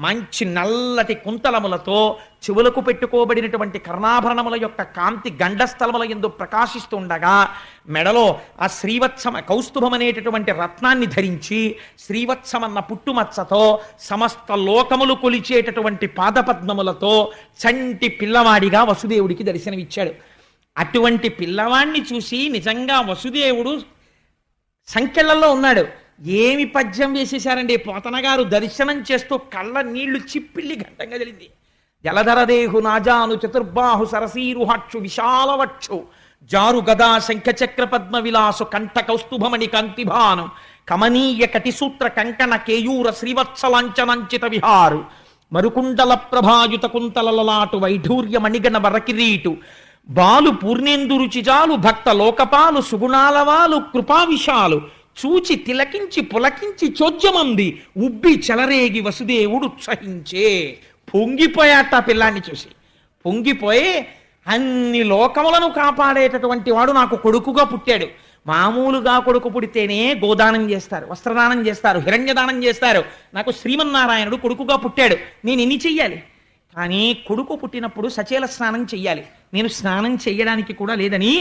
మంచి నల్లటి కుంతలములతో చెవులకు పెట్టుకోబడినటువంటి కర్ణాభరణముల యొక్క కాంతి గండస్థలముల యందు ప్రకాశిస్తుండగా మెడలో ఆ శ్రీవత్సమ కౌస్తుభం అనేటటువంటి రత్నాన్ని ధరించి శ్రీవత్సమన్న పుట్టుమచ్చతో సమస్త లోకములు కొలిచేటటువంటి పాదపద్మములతో చంటి పిల్లవాడిగా వసుదేవుడికి దర్శనమిచ్చాడు. అటువంటి పిల్లవాడిని చూసి నిజంగా వసుదేవుడు సంఖ్యలలో ఉన్నాడు. ఏమి పద్యం వేసేశారండి. పోతన గారు దర్శనం చేస్తూ కళ్ళ నీళ్లు చిప్పిల్లి ఘట్టంగా జరిగింది. జలధరదేహు నాజాను చతుర్బాహు సరసీరుహక్షు విశాలవక్షు జారు గదా శంఖచక్ర పద్మ విలాసు కంఠ కౌస్తుభమణి కాంతిభాను కమనీయ కటిసూత్ర కంకణ కేయూర శ్రీవత్సలాంఛనంచిత విహారు మరుకుండల ప్రభాయుత కుంతలలలాటు వైఢూర్య మణిగణ వరకిరీటు బాలు పూర్ణేందు రుచిజాలు భక్త లోకపాలు సుగుణాలవాలు కృపావిశాలు చూచి తిలకించి పులకించి చోద్యమంది ఉబ్బి చెలరేగి వసుదేవుడు ఉత్సహించే. పొంగిపోయాట పిల్లాన్ని చూసి, పొంగిపోయి అన్ని లోకములను కాపాడేటటువంటి వాడు నాకు కొడుకుగా పుట్టాడు. మామూలుగా కొడుకు పుడితేనే గోదానం చేస్తారు, వస్త్రదానం చేస్తారు, హిరణ్యదానం చేస్తారు. నాకు శ్రీమన్నారాయణుడు కొడుకుగా పుట్టాడు, నేను ఎన్ని చెయ్యాలి? కానీ కొడుకు పుట్టినప్పుడు సచేల స్నానం చెయ్యాలి. నేను స్నానం చెయ్యడానికి కూడా లేదని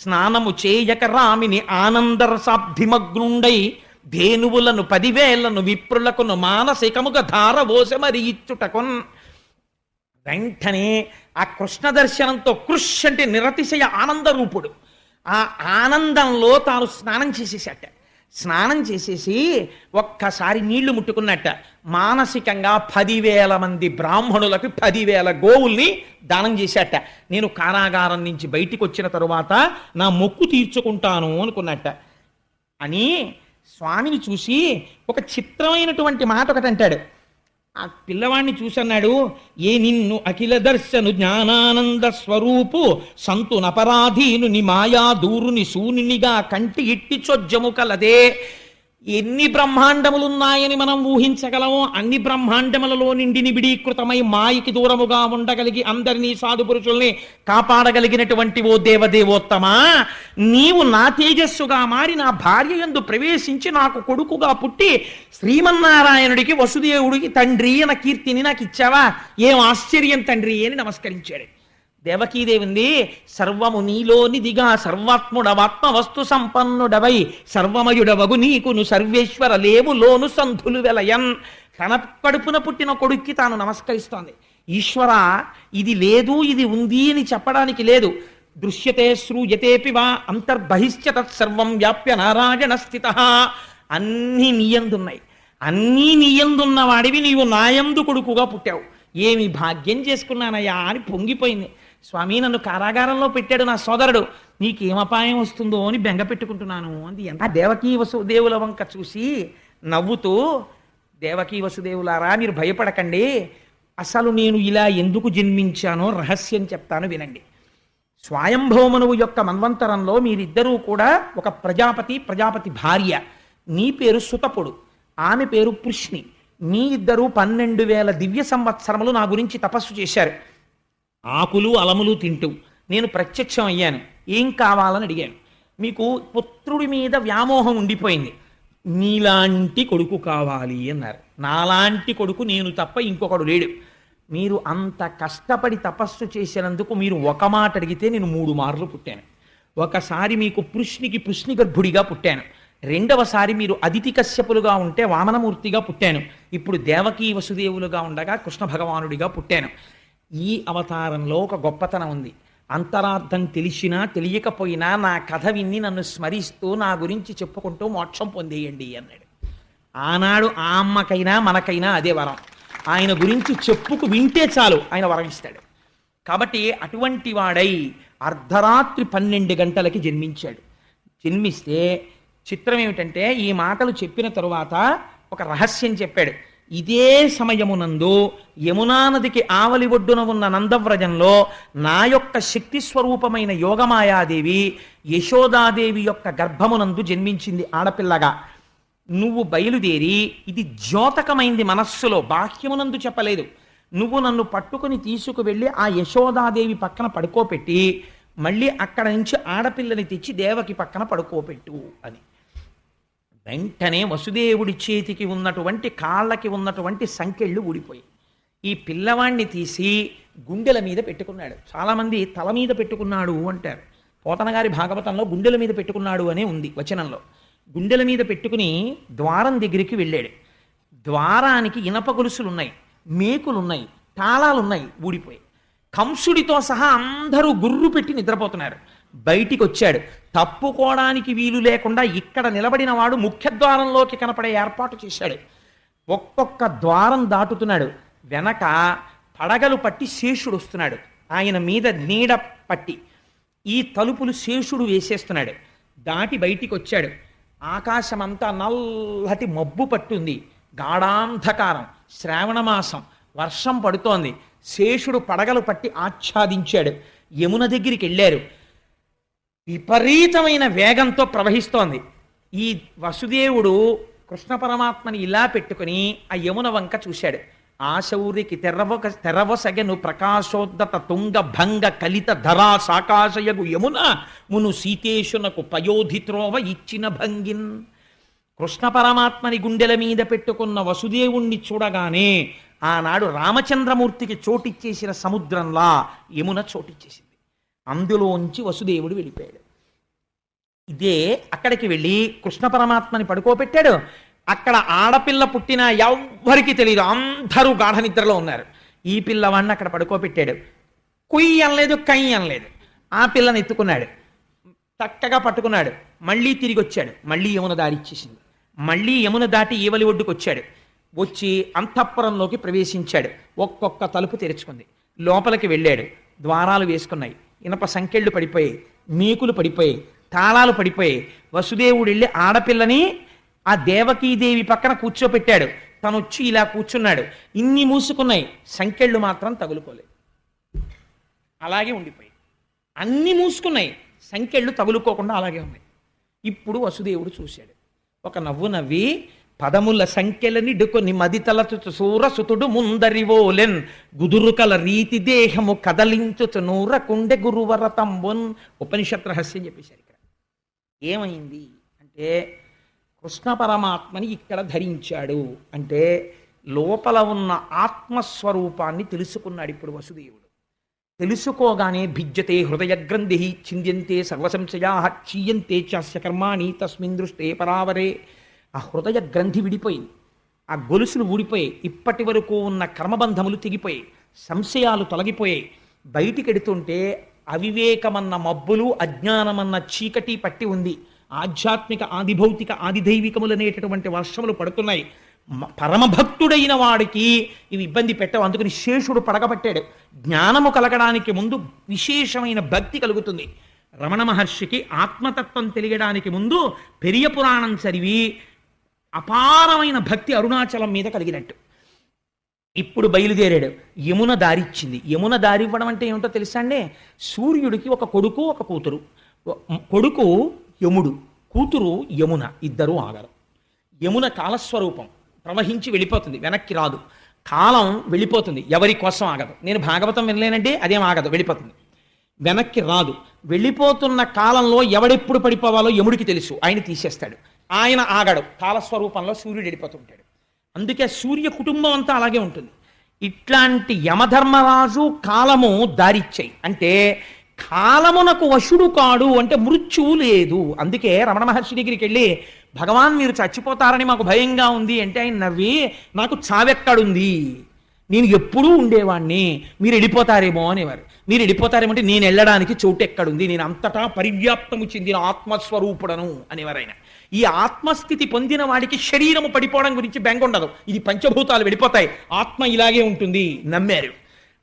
స్నానము చేయక రామిని ఆనందరసాబ్ధిమగ్నుండై ధేనువులను 10,000 విప్రులకును మానసికముగా ధారవోసమరి ఇచ్చుటకొన్. వెంటనే ఆ కృష్ణ దర్శనంతో కృష్ అంటే నిరతిశయ ఆనంద రూపుడు. ఆ ఆనందంలో తాను స్నానం చేసేసాట. స్నానం చేసేసి ఒక్కసారి నీళ్లు ముట్టుకున్నట్ట. మానసికంగా 10,000 మంది బ్రాహ్మణులకు 10,000 గోవుల్ని దానం చేశాట. నేను కారాగారం నుంచి బయటికి వచ్చిన తరువాత నా మొక్కు తీర్చుకుంటాను అనుకున్నట్ట. అని స్వామిని చూసి ఒక చిత్రమైనటువంటి మాట ఒకటి అంటాడు. ఆ పిల్లవాడిని చూసన్నాడు, ఏ నిన్ను అఖిల దర్శను జ్ఞానానంద స్వరూపు సంతు నపరాధీను ని మాయా దూరుని శూనినిగా కంటి ఇట్టి చొజ్జము కలదే. ఎన్ని బ్రహ్మాండములున్నాయని మనం ఊహించగలమో అన్ని బ్రహ్మాండములలో నిండి నిబిడీకృతమై మాయకి దూరముగా ఉండగలిగి అందరినీ సాధు పురుషుల్ని కాపాడగలిగినటువంటి ఓ దేవదేవోత్తమా, నీవు నా తేజస్సుగా మారి నా భార్య యందు ప్రవేశించి నాకు కొడుకుగా పుట్టి శ్రీమన్నారాయణుడికి వసుదేవుడికి తండ్రి అన్న కీర్తిని నాకు ఇచ్చావా? ఏం ఆశ్చర్యం తండ్రి అని నమస్కరించాడు. దేవకీదేవింది, సర్వము నీలోనిదిగా సర్వాత్ముడవాత్మ వస్తు సంపన్నుడవై సర్వమయుడవగు నీకును సర్వేశ్వర లేవులోను సంధులు వెలయన్. తన కడుపున పుట్టిన కొడుక్కి తాను నమస్కరిస్తోంది. ఈశ్వర, ఇది లేదు ఇది ఉంది అని చెప్పడానికి లేదు. దృశ్యతే శ్రూయతేపి వా అంతర్బహిశ్చ తత్సర్వం వ్యాప్య నారాయణ స్థిత. అన్నీ నీయందున్నాయి. అన్నీ నీయందున్న వాడివి నీవు నాయందు కొడుకుగా పుట్టావు. ఏమి భాగ్యం చేసుకున్నానయ్యా అని పొంగిపోయింది. స్వామి, నన్ను కారాగారంలో పెట్టాడు నా సోదరుడు, నీకేమపాయం వస్తుందో అని బెంగ పెట్టుకుంటున్నాను అంది. ఎంత దేవకీ వసుదేవుల వంక చూసి నవ్వుతూ, దేవకీ వసుదేవులారా, మీరు భయపడకండి, అసలు నేను ఇలా ఎందుకు జన్మించానో రహస్యం చెప్తాను వినండి. స్వయంభౌమనువు యొక్క మన్వంతరంలో మీరిద్దరూ కూడా ఒక ప్రజాపతి భార్య. నీ పేరు సుతపుడు, ఆమె పేరు పృష్ణి. మీ ఇద్దరు 12,000 దివ్య సంవత్సరములు నా గురించి తపస్సు చేశారు. ఆకులు అలములు తింటూ నేను ప్రత్యక్షం అయ్యాను. ఏం కావాలని అడిగాను. మీకు పుత్రుడి మీద వ్యామోహం ఉండిపోయింది, నీలాంటి కొడుకు కావాలి అన్నారు. నాలాంటి కొడుకు నేను తప్ప ఇంకొకడు లేడు. మీరు అంత కష్టపడి తపస్సు చేసినందుకు మీరు ఒక మాట అడిగితే నేను 3 మార్లు పుట్టాను. ఒకసారి మీకు పృష్ణి గర్భుడిగా పుట్టాను. రెండవసారి మీరు అదితి కశ్యపులుగా ఉంటే వామనమూర్తిగా పుట్టాను. ఇప్పుడు దేవకీ వసుదేవులుగా ఉండగా కృష్ణ భగవానుడిగా పుట్టాను. ఈ అవతారంలో ఒక గొప్పతనం ఉంది. అంతరార్థం తెలిసినా తెలియకపోయినా నా కథ విన్ని నన్ను స్మరిస్తూ నా గురించి చెప్పుకుంటూ మోక్షం పొందేయండి అన్నాడు. ఆనాడు ఆ అమ్మకైనా మనకైనా అదే వరం. ఆయన గురించి చెప్పుకు వింటే చాలు ఆయన వరం ఇస్తాడు. కాబట్టి అటువంటి వాడై అర్ధరాత్రి 12 గంటలకి జన్మించాడు. జన్మిస్తే చిత్రం ఏమిటంటే, ఈ మాటలు చెప్పిన తరువాత ఒక రహస్యం చెప్పాడు. ఇదే సమయమునందు యమునా నదికి ఆవలి ఒడ్డున ఉన్న నందవ్రజంలో నా యొక్క శక్తి స్వరూపమైన యోగమాయాదేవి యశోదాదేవి యొక్క గర్భమునందు జన్మించింది ఆడపిల్లగా. నువ్వు బయలుదేరి, ఇది ద్యోతకమైంది మనస్సులో, బాహ్యమునందు చెప్పలేదు, నువ్వు నన్ను పట్టుకుని తీసుకువెళ్ళి ఆ యశోదాదేవి పక్కన పడుకోపెట్టి మళ్ళీ అక్కడ నుంచి ఆడపిల్లని తెచ్చి దేవకి పక్కన పడుకోపెట్టు అని. వెంటనే వసుదేవుడి చేతికి ఉన్నటువంటి కాళ్ళకి ఉన్నటువంటి సంకెళ్ళు ఊడిపోయి ఈ పిల్లవాణ్ణి తీసి గుండెల మీద పెట్టుకున్నాడు. చాలామంది తల మీద పెట్టుకున్నాడు అంటారు. పోతనగారి భాగవతంలో గుండెల మీద పెట్టుకున్నాడు అనే ఉంది వచనంలో. గుండెల మీద పెట్టుకుని ద్వారం దగ్గరికి వెళ్ళాడు. ద్వారానికి ఇనప గొలుసులున్నాయి, మేకులున్నాయి, తాళాలున్నాయి, ఊడిపోయి. కంసుడితో సహా అందరూ గుర్రు పెట్టి నిద్రపోతున్నారు. బయటికి వచ్చాడు. తప్పుకోవడానికి వీలు లేకుండా ఇక్కడ నిలబడిన వాడు ముఖ్యద్వారంలోకి కనపడే ఏర్పాటు చేశాడు. ఒక్కొక్క ద్వారం దాటుతున్నాడు. వెనక పడగలు పట్టి శేషుడు వస్తున్నాడు, ఆయన మీద నీడ పట్టి ఈ తలుపులు శేషుడు వేసేస్తున్నాడు. దాటి బయటికి వచ్చాడు. ఆకాశమంతా నల్లటి మబ్బు పట్టుంది, గాఢాంధకారం, శ్రావణమాసం, వర్షం పడుతోంది. శేషుడు పడగలు పట్టి ఆచ్ఛాదించాడు. యమున దగ్గరికి వెళ్ళారు. విపరీతమైన వేగంతో ప్రవహిస్తోంది. ఈ వసుదేవుడు కృష్ణ పరమాత్మని ఇలా పెట్టుకుని ఆ యమున వంక చూశాడు. ఆశౌరికి తెరవసగను ప్రకాశోద్దత తుంగ భంగ కలిత ధరా సాకాశయగు యమున మును సీతేశునకు పయోధిత్రోవ ఇచ్చిన భంగిన్. కృష్ణ పరమాత్మని గుండెల మీద పెట్టుకున్న వసుదేవుణ్ణి చూడగానే ఆనాడు రామచంద్రమూర్తికి చోటిచ్చేసిన సముద్రంలా యమున చోటిచ్చేసింది. అందులోంచి వసుదేవుడు వెళ్ళిపోయాడు. ఇదే అక్కడికి వెళ్ళి కృష్ణ పరమాత్మని పడుకోబెట్టాడు. అక్కడ ఆడపిల్ల పుట్టినా ఎవ్వరికి తెలియదు, అందరూ గాఢ నిద్రలో ఉన్నారు. ఈ పిల్లవాడిని అక్కడ పడుకోబెట్టాడు. కుయ్యి అనలేదు, కయ్యి అనలేదు. ఆ పిల్లని ఎత్తుకున్నాడు, చక్కగా పట్టుకున్నాడు. మళ్ళీ తిరిగి వచ్చాడు. మళ్ళీ యమున దారిచ్చేసింది. మళ్ళీ యమున దాటి ఈవలి ఒడ్డుకు వచ్చాడు. వచ్చి అంతఃపురంలోకి ప్రవేశించాడు. ఒక్కొక్క తలుపు తెరుచుకుంది. లోపలికి వెళ్ళాడు. ద్వారాలు వేసుకున్నాయి. ఇనప సంకెళ్ళు పడిపోయాయి, మేకులు పడిపోయాయి, తాళాలు పడిపోయాయి. వసుదేవుడు వెళ్ళి ఆడపిల్లని ఆ దేవకీదేవి పక్కన కూర్చోపెట్టాడు. తను వచ్చి ఇలా కూర్చున్నాడు. ఇన్ని మూసుకున్నాయి, సంకెళ్ళు మాత్రం తగులుకోలేదు, అలాగే ఉండిపోయి. అన్ని మూసుకున్నాయి, సంకెళ్ళు తగులుకోకుండా అలాగే ఉన్నాయి. ఇప్పుడు వసుదేవుడు చూశాడు. ఒక నవ్వు నవ్వి, పదముల సంఖ్యలనిడుకొని మదితలచుచు సూరసుతుడు ముందరివోలెన్ గుదురుకల రీతి దేహము కదలించుచు నూరకుండె గురువర తంబున్. ఉపనిషత్ రహస్యం చెప్పేశారు. ఇక్కడ ఏమైంది అంటే, కృష్ణ పరమాత్మని ఇక్కడ ధరించాడు అంటే లోపల ఉన్న ఆత్మస్వరూపాన్ని తెలుసుకున్నాడు ఇప్పుడు వసుదేవుడు. తెలుసుకోగానే భిజ్యతే హృదయ గ్రంథి చింద్యంతే సర్వసంశయా క్షీయంతే చాస్య కర్మాణి తస్మిన్ దృష్టే పరావరే. ఆ హృదయ గ్రంథి విడిపోయింది, ఆ గొలుసులు ఊడిపోయాయి, ఇప్పటి వరకు ఉన్న కర్మబంధములు తెగిపోయాయి, సంశయాలు తొలగిపోయాయి. బయటికెడుతుంటే అవివేకమన్న మబ్బులు, అజ్ఞానమన్న చీకటి పట్టి ఉంది. ఆధ్యాత్మిక ఆదిభౌతిక ఆదిదైవికములనేటటువంటి వర్షములు పడుతున్నాయి. పరమభక్తుడైన వాడికి ఇవి ఇబ్బంది పెట్టవు. అందుకని శేషుడు పడగబట్టాడు. జ్ఞానము కలగడానికి ముందు విశేషమైన భక్తి కలుగుతుంది. రమణ మహర్షికి ఆత్మతత్వం తెలియడానికి ముందు పెరియ పురాణం చదివి అపారమైన భక్తి అరుణాచలం మీద కలిగినట్టు. ఇప్పుడు బయలుదేరాడు. యమున దారిచ్చింది. యమున దారివ్వడం అంటే ఏమిటో తెలుసా అండి? సూర్యుడికి ఒక కొడుకు, ఒక కూతురు. కొడుకు యముడు, కూతురు యమున, ఇద్దరూ ఆగరు. యమున కాలస్వరూపం, ప్రవహించి వెళ్ళిపోతుంది, వెనక్కి రాదు. కాలం వెళ్ళిపోతుంది, ఎవరి కోసం ఆగదు. నేను భాగవతం వినలేనంటే అదేం ఆగదు, వెళ్ళిపోతుంది, వెనక్కి రాదు. వెళ్ళిపోతున్న కాలంలో ఎవడెప్పుడు పడిపోవాలో యముడికి తెలుసు, ఆయన తీసేస్తాడు. ఆయన ఆగడు, కాలస్వరూపంలో సూర్యుడు వెళ్ళిపోతుంటాడు. అందుకే సూర్య కుటుంబం అంతా అలాగే ఉంటుంది. ఇట్లాంటి యమధర్మరాజు కాలము దారిచ్చాయి. అంటే కాలమునకు వశుడు కాడు అంటే మృత్యువు లేదు. అందుకే రమణ మహర్షి దగ్గరికి వెళ్ళి, భగవాన్ మీరు చచ్చిపోతారని మాకు భయంగా ఉంది అంటే ఆయన నవ్వి, నాకు చావెక్కడుంది, నేను ఎప్పుడూ ఉండేవాణ్ణి, మీరు వెళ్ళిపోతారేమో అనేవారు. మీరు వెళ్ళిపోతారేమో అంటే నేను వెళ్ళడానికి చోటు ఎక్కడుంది, నేను అంతటా పరివ్యాప్తము చెందిన ఆత్మస్వరూపుడను అనేవారు ఆయన. ఈ ఆత్మస్థితి పొందిన వాడికి శరీరము పడిపోవడం గురించి బెంగ ఉండదు. ఇది పంచభూతాలు వెళ్ళిపోతాయి, ఆత్మ ఇలాగే ఉంటుంది నమ్మారు.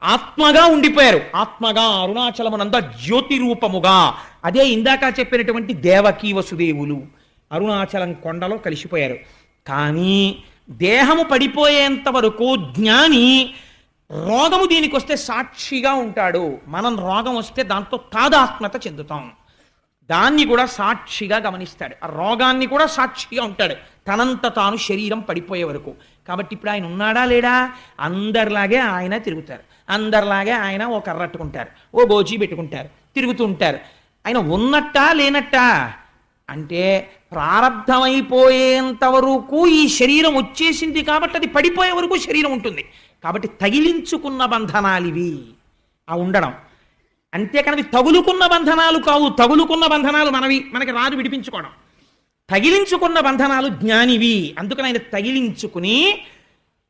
ఆత్మగా ఉండిపోయారు. ఆత్మగా అరుణాచలమునంద జ్యోతి రూపముగా. అదే ఇందాక చెప్పినటువంటి దేవకీ వసుదేవులు అరుణాచలం కొండలో కలిసిపోయారు. కానీ దేహము పడిపోయేంత వరకు జ్ఞాని రోగము దీనికి వస్తే సాక్షిగా ఉంటాడు. మనం రోగం వస్తే దాంతో తాదాత్మ్యత చెందుతాం. దాన్ని కూడా సాక్షిగా గమనిస్తాడు, ఆ రోగాన్ని కూడా సాక్షిగా ఉంటాడు, తనంత తాను శరీరం పడిపోయే వరకు. కాబట్టి ఇప్పుడు ఆయన ఉన్నాడా లేడా? అందరిలాగే ఆయన తిరుగుతారు, అందరిలాగే ఆయన ఓ కర్రట్టుకుంటారు, ఓ గోచి పెట్టుకుంటారు, తిరుగుతూ ఉంటారు. ఆయన ఉన్నట్టా లేనట్టా అంటే ప్రారంధమైపోయేంత వరకు ఈ శరీరం వచ్చేసింది కాబట్టి అది పడిపోయే వరకు శరీరం ఉంటుంది. కాబట్టి తగిలించుకున్న బంధనాలు ఇవి, ఆ ఉండడం. అంతేకాని తగులుకున్న బంధనాలు కావు. తగులుకున్న బంధనాలు మనకి రాదు విడిపించుకోవడం. తగిలించుకున్న బంధనాలు జ్ఞానివి. అందుకని ఆయన తగిలించుకుని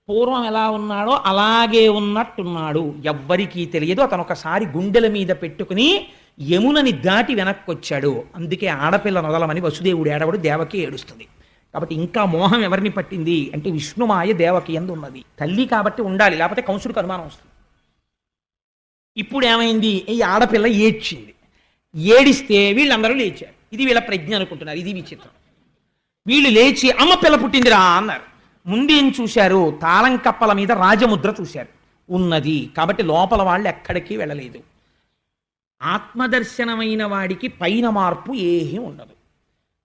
పూర్వం ఎలా ఉన్నాడో అలాగే ఉన్నట్టున్నాడు, ఎవ్వరికీ తెలియదు. అతను ఒకసారి గుండెల మీద పెట్టుకుని యమునని దాటి వెనక్కి వచ్చాడు. అందుకే ఆడపిల్ల నొదలమని వసుదేవుడు ఏడవడు, దేవకి ఏడుస్తుంది. కాబట్టి ఇంకా మోహం ఎవరిని పట్టింది అంటే విష్ణుమాయ దేవకి యందు ఉన్నది. తల్లి కాబట్టి ఉండాలి, లేకపోతే కంసుడికి అనుమానం వస్తుంది. ఇప్పుడు ఏమైంది? ఈ ఆడపిల్ల ఏడ్చింది. ఏడిస్తే వీళ్ళందరూ లేచారు. ఇది వీళ్ళ ప్రజ్ఞ అనుకుంటున్నారు. ఇది విచిత్రం. వీళ్ళు లేచి అమ్మ పిల్ల పుట్టిందిరా అన్నారు. ముందేం చూశారు? తాళం కప్పల మీద రాజముద్ర చూశారు. ఉన్నది. కాబట్టి లోపల వాళ్ళు ఎక్కడికి వెళ్ళలేదు. ఆత్మదర్శనమైన వాడికి పైన మార్పు ఏమీ ఉండదు.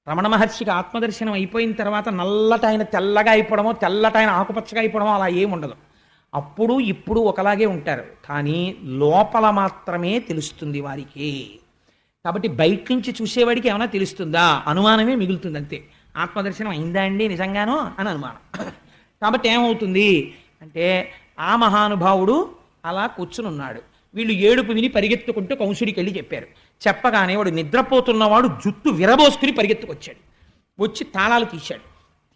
రమణ మహర్షికి ఆత్మదర్శనం అయిపోయిన తర్వాత నల్లటైన తెల్లగా అయిపోవడమో, తెల్లటైన ఆకుపచ్చగా అయిపోవడమో అలా ఏమి ఉండదు. అప్పుడు ఇప్పుడు ఒకలాగే ఉంటారు. కానీ లోపల మాత్రమే తెలుస్తుంది వారికి. కాబట్టి బయట నుంచి చూసేవాడికి ఏమైనా తెలుస్తుందా? అనుమానమే మిగులుతుంది అంతే. ఆత్మదర్శనం అయిందా అండి నిజంగానో అని అనుమానం. కాబట్టి ఏమవుతుంది అంటే ఆ మహానుభావుడు అలా కూర్చుని ఉన్నాడు. వీళ్ళు ఏడుపు విని పరిగెత్తుకుంటూ కంసుడికి వెళ్ళి చెప్పారు. చెప్పగానే వాడు నిద్రపోతున్నవాడు జుట్టు విరబోసుకుని పరిగెత్తుకొచ్చాడు. వచ్చి తాళాలు తీశాడు.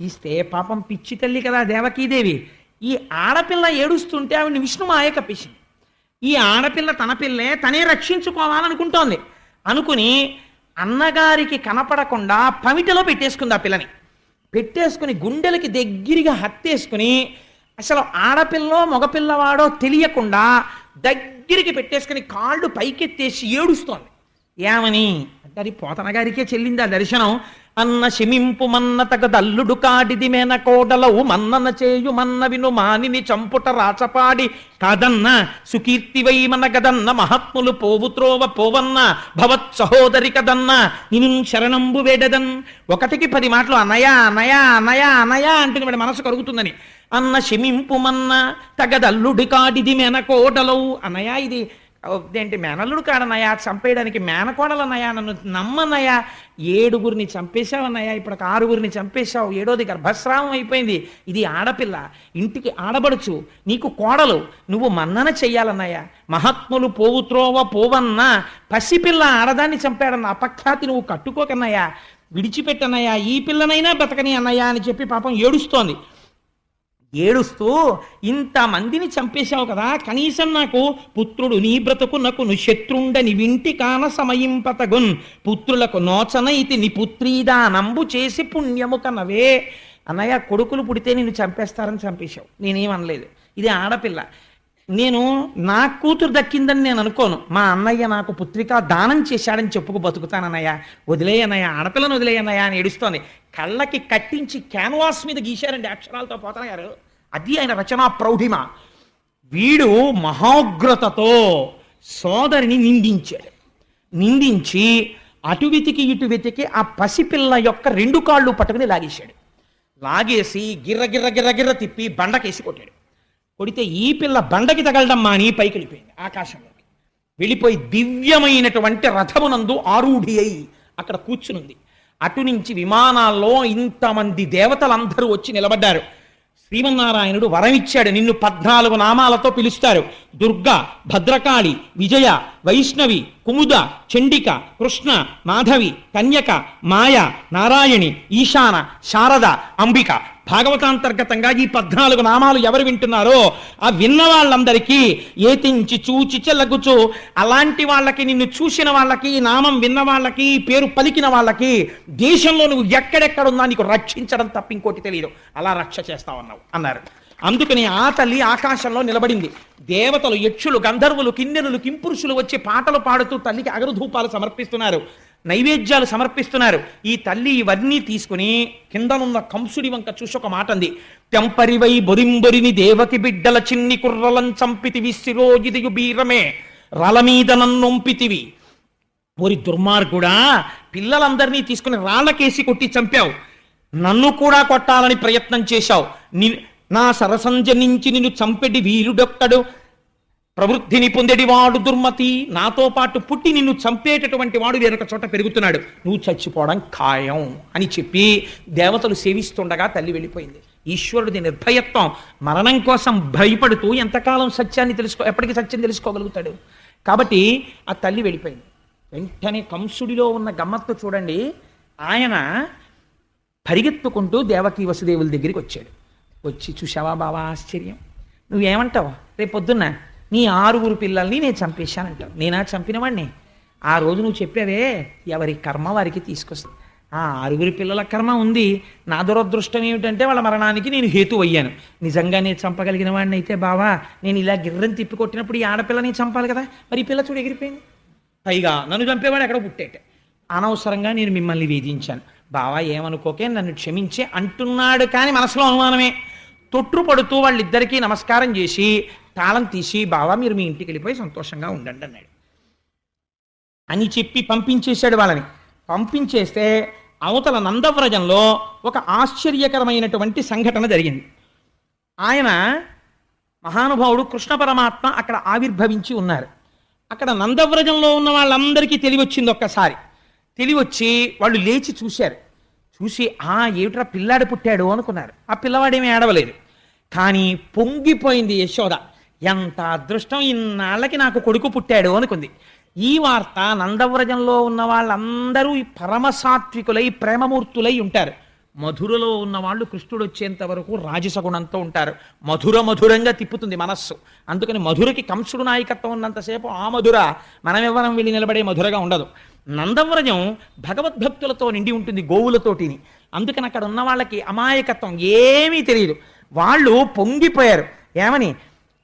తీస్తే పాపం పిచ్చి తల్లి కదా దేవకీదేవి, ఈ ఆడపిల్ల ఏడుస్తుంటే ఆవిడని విష్ణుమాయ కప్పేసింది. ఈ ఆడపిల్ల తన పిల్లే తనే రక్షించుకోవాలనుకుంటోంది. అనుకుని అన్నగారికి కనపడకుండా పమిటలో పెట్టేసుకుంది. ఆ పిల్లని పెట్టేసుకుని గుండెలకి దగ్గరగా హత్తేసుకుని అసలు ఆడపిల్లో మగపిల్లవాడో తెలియకుండా దగ్గరికి పెట్టేసుకుని కాళ్ళు పైకెత్తేసి ఏడుస్తోంది. ఏమని అంటే అది పోతన గారికే చెల్లింది ఆ దర్శనం. అన్న శమింపు మన్న తగదల్లుడు కాడిది మేన కోడలవు మన్నన చేయు మన్న విను మానిని చంపుట రాచపాడి కాదన్న సుకీర్తివై మన గదన్న మహాత్ములు పోవుత్రోవ పోవన్న భవత్ సహోదరి కదన్న నిను శరణంబు వేడదన్. 1కి 10 మాటలు అనయ అనయ అనయ అనయ అంటే వాడి మనసు కరుగుతుందని. అన్న శమింపు మన్న తగదల్లుడి కాడిది మేన కోడలవు అనయా, ఇది ఏంటి మేనల్లుడు కాడనయా, చంపేయడానికి మేనకోడలన్నయా, నన్ను నమ్మనయా, 7గురిని చంపేశావన్నయా, ఇప్పుడు 6గురిని చంపేశావు, 7వది గర్భస్రావం అయిపోయింది. ఇది ఆడపిల్ల, ఇంటికి ఆడబడుచు, నీకు కోడలు, నువ్వు మన్నన చెయ్యాలన్నయ్యా. మహాత్ములు పోవుత్రోవ పోవన్న పసిపిల్ల ఆడదాన్ని చంపాడన్న అపఖ్యాతి నువ్వు కట్టుకోకన్నయ్యా, విడిచిపెట్టనయ్యా, ఈ పిల్లనైనా బతకని అన్నయ్యా అని చెప్పి పాపం ఏడుస్తోంది. ఏడుస్తూ ఇంతమందిని చంపేశావు కదా, కనీసం నాకు పుత్రుడు నీ బ్రతుకునకు ను శత్రుండని వింటి కాన సమయింపతగున్ పుత్రులకు నోచనైతి ని పుత్రీదానంబు చేసి పుణ్యము కనవే. అన్నయ్య కొడుకులు పుడితే నిన్ను చంపేస్తారని చంపేశావు, నేనేమనలేదు. ఇది ఆడపిల్ల, నేను నా కూతురు దక్కిందని నేను అనుకోను. మా అన్నయ్య నాకు పుత్రిక దానం చేశాడని చెప్పుకు బతుకుతానన్నయ్య, వదిలేయన్నయ్య, ఆడపిల్లను వదిలేయన్నయ్య అని ఏడుస్తోంది. కళ్ళకి కట్టించి క్యాన్వాస్ మీద గీశారండి అక్షరాలతో పోతన గారు. అది ఆయన రచనా ప్రౌఢిమ. వీడు మహోగ్రతతో సోదరిని నిందించాడు. నిందించి అటు వెతికి ఇటు వెతికి ఆ పసిపిల్ల యొక్క 2 కాళ్ళు పట్టుకుని లాగేశాడు. లాగేసి గిర్ర గిర్ర గిర్ర గిర్ర తిప్పి బండకేసి కొట్టాడు. కొడితే ఈ పిల్ల బండకి తగలడం మాని పైకి వెళ్ళిపోయింది, ఆకాశంలోకి వెళ్ళిపోయి దివ్యమైనటువంటి రథమునందు ఆరూఢి అయి అక్కడ కూర్చునుంది. అటు నుంచి విమానాల్లో ఇంతమంది దేవతలందరూ వచ్చి నిలబడ్డారు. శ్రీమన్నారాయణుడు వరం ఇచ్చాడు, నిన్ను 14 నామాలతో పిలుస్తారు. దుర్గా, భద్రకాళి, విజయ, వైష్ణవి, కుముద, చండిక, కృష్ణ, మాధవి, కన్యక, మాయ, నారాయణి, ఈశాన, శారద, అంబిక. భాగవతాంతర్గతంగా ఈ 14 నామాలు ఎవరు వింటున్నారో ఆ విన్న వాళ్ళందరికీ ఏతించి చూచి చెలగుచు, అలాంటి వాళ్ళకి, నిన్ను చూసిన వాళ్ళకి, నామం విన్న వాళ్ళకి, పేరు పలికిన వాళ్ళకి దేశంలో నువ్వు ఎక్కడెక్కడున్నా నీకు రక్షించడం తప్ప ఇంకోటి తెలియదు, అలా రక్ష చేస్తావన్నావు అన్నారు. అందుకని ఆ తల్లి ఆకాశంలో నిలబడింది. దేవతలు, యక్షులు, గంధర్వులు, కిన్నెరులు, కింపురుషులు వచ్చి పాటలు పాడుతూ తల్లికి అగరుధూపాలు సమర్పిస్తున్నారు, నైవేద్యాలు సమర్పిస్తున్నారు. ఈ తల్లి ఇవన్నీ తీసుకుని కిందనున్న కంసుడి వంక చూసి ఒక మాట అంది. తెంపరివై బొరింబొరిని దేవకి బిడ్డల చిన్ని కుర్రలం చంపితివి శిరోజిదియు బీరమే రలమీద నన్నొంపితివి. ఓరి దుర్మార్గుడా, పిల్లలందరినీ తీసుకుని రాళ్లకేసి కొట్టి చంపావు, నన్ను కూడా కొట్టాలని ప్రయత్నం చేశావు. నా సరసంజనించి నిన్ను చంపెడి వీరుడొక్కడు, ప్రవృద్ధిని పొందేడివాడు దుర్మతి, నాతో పాటు పుట్టి నిన్ను చంపేటటువంటి వాడు వేరొక చోట పెరుగుతున్నాడు, నువ్వు చచ్చిపోవడం ఖాయం అని చెప్పి దేవతలు సేవిస్తుండగా తల్లి వెళ్ళిపోయింది. ఈశ్వరుడిది నిర్భయత్వం. మరణం కోసం భయపడుతూ ఎంతకాలం సత్యాన్ని ఎప్పటికీ సత్యం తెలుసుకోగలుగుతాడు. కాబట్టి ఆ తల్లి వెళ్ళిపోయింది. వెంటనే కంసుడిలో ఉన్న గమ్మత్తు చూడండి. ఆయన పరిగెత్తుకుంటూ దేవకీ వసుదేవుల దగ్గరికి వచ్చాడు. వచ్చి, చూశావా బావా ఆశ్చర్యం, నువ్వేమంటావు, రేపు పొద్దున్న నీ 6 పిల్లల్ని నేను చంపేశానంటావు. నేనా చంపినవాడిని? ఆ రోజు నువ్వు చెప్పావే, ఎవరి కర్మ వారికి తీసుకొస్తా. ఆ 6 పిల్లల కర్మ ఉంది. నా దురదృష్టం ఏమిటంటే వాళ్ళ మరణానికి నేను హేతు అయ్యాను. నిజంగానే చంపగలిగిన వాడిని అయితే బావా, నేను ఇలా గిర్రని తిప్పి కొట్టినప్పుడు ఈ ఆడపిల్లని చంపాలి కదా, మరి ఈ పిల్ల చూడు ఎగిరిపోయింది. పైగా నన్ను చంపేవాడు ఎక్కడ పుట్టేట. అనవసరంగా నేను మిమ్మల్ని వేధించాను బావా, ఏమనుకోకే, నన్ను క్షమించే అంటున్నాడు. కానీ మనసులో అనుమానమే. తొట్టుపడుతూ వాళ్ళిద్దరికీ నమస్కారం చేసి తాళం తీసి, బావా మీరు మీ ఇంటికి వెళ్ళిపోయి సంతోషంగా ఉండండి అన్నాడు. అని చెప్పి పంపించేశాడు వాళ్ళని. పంపించేస్తే అవతల నందవ్రజంలో ఒక ఆశ్చర్యకరమైనటువంటి సంఘటన జరిగింది. ఆయన మహానుభావుడు కృష్ణ పరమాత్మ అక్కడ ఆవిర్భవించి ఉన్నారు. అక్కడ నందవ్రజంలో ఉన్న వాళ్ళందరికీ తెలివచ్చింది. ఒక్కసారి తెలివచ్చి వాళ్ళు లేచి చూశారు. చూసి ఏమిట్రా పిల్లాడు పుట్టాడు అనుకున్నారు. ఆ పిల్లవాడేమీ ఏడవలేదు. కానీ పొంగిపోయింది యశోద. ఎంత అదృష్టం, ఇన్నాళ్ళకి నాకు కొడుకు పుట్టాడు అనుకుంది. ఈ వార్త నందవ్రజంలో ఉన్న వాళ్ళందరూ ఈ పరమసాత్వికులై ప్రేమమూర్తులై ఉంటారు. మధురలో ఉన్న వాళ్ళు కృష్ణుడు వచ్చేంత వరకు రాజసగుణంతో ఉంటారు. మధురంగా తిప్పుతుంది మనస్సు. అందుకని మధురకి కంసుడు నాయకత్వం ఉన్నంతసేపు ఆ మధుర మనమెవ్వరం వెళ్ళి నిలబడే మధురగా ఉండదు. నందవ్రజం భగవద్భక్తులతో నిండి ఉంటుంది, గోవులతోటిని. అందుకని అక్కడ ఉన్న వాళ్ళకి అమాయకత్వం ఏమీ తెలియదు. వాళ్ళు పొంగిపోయారు. ఏమని?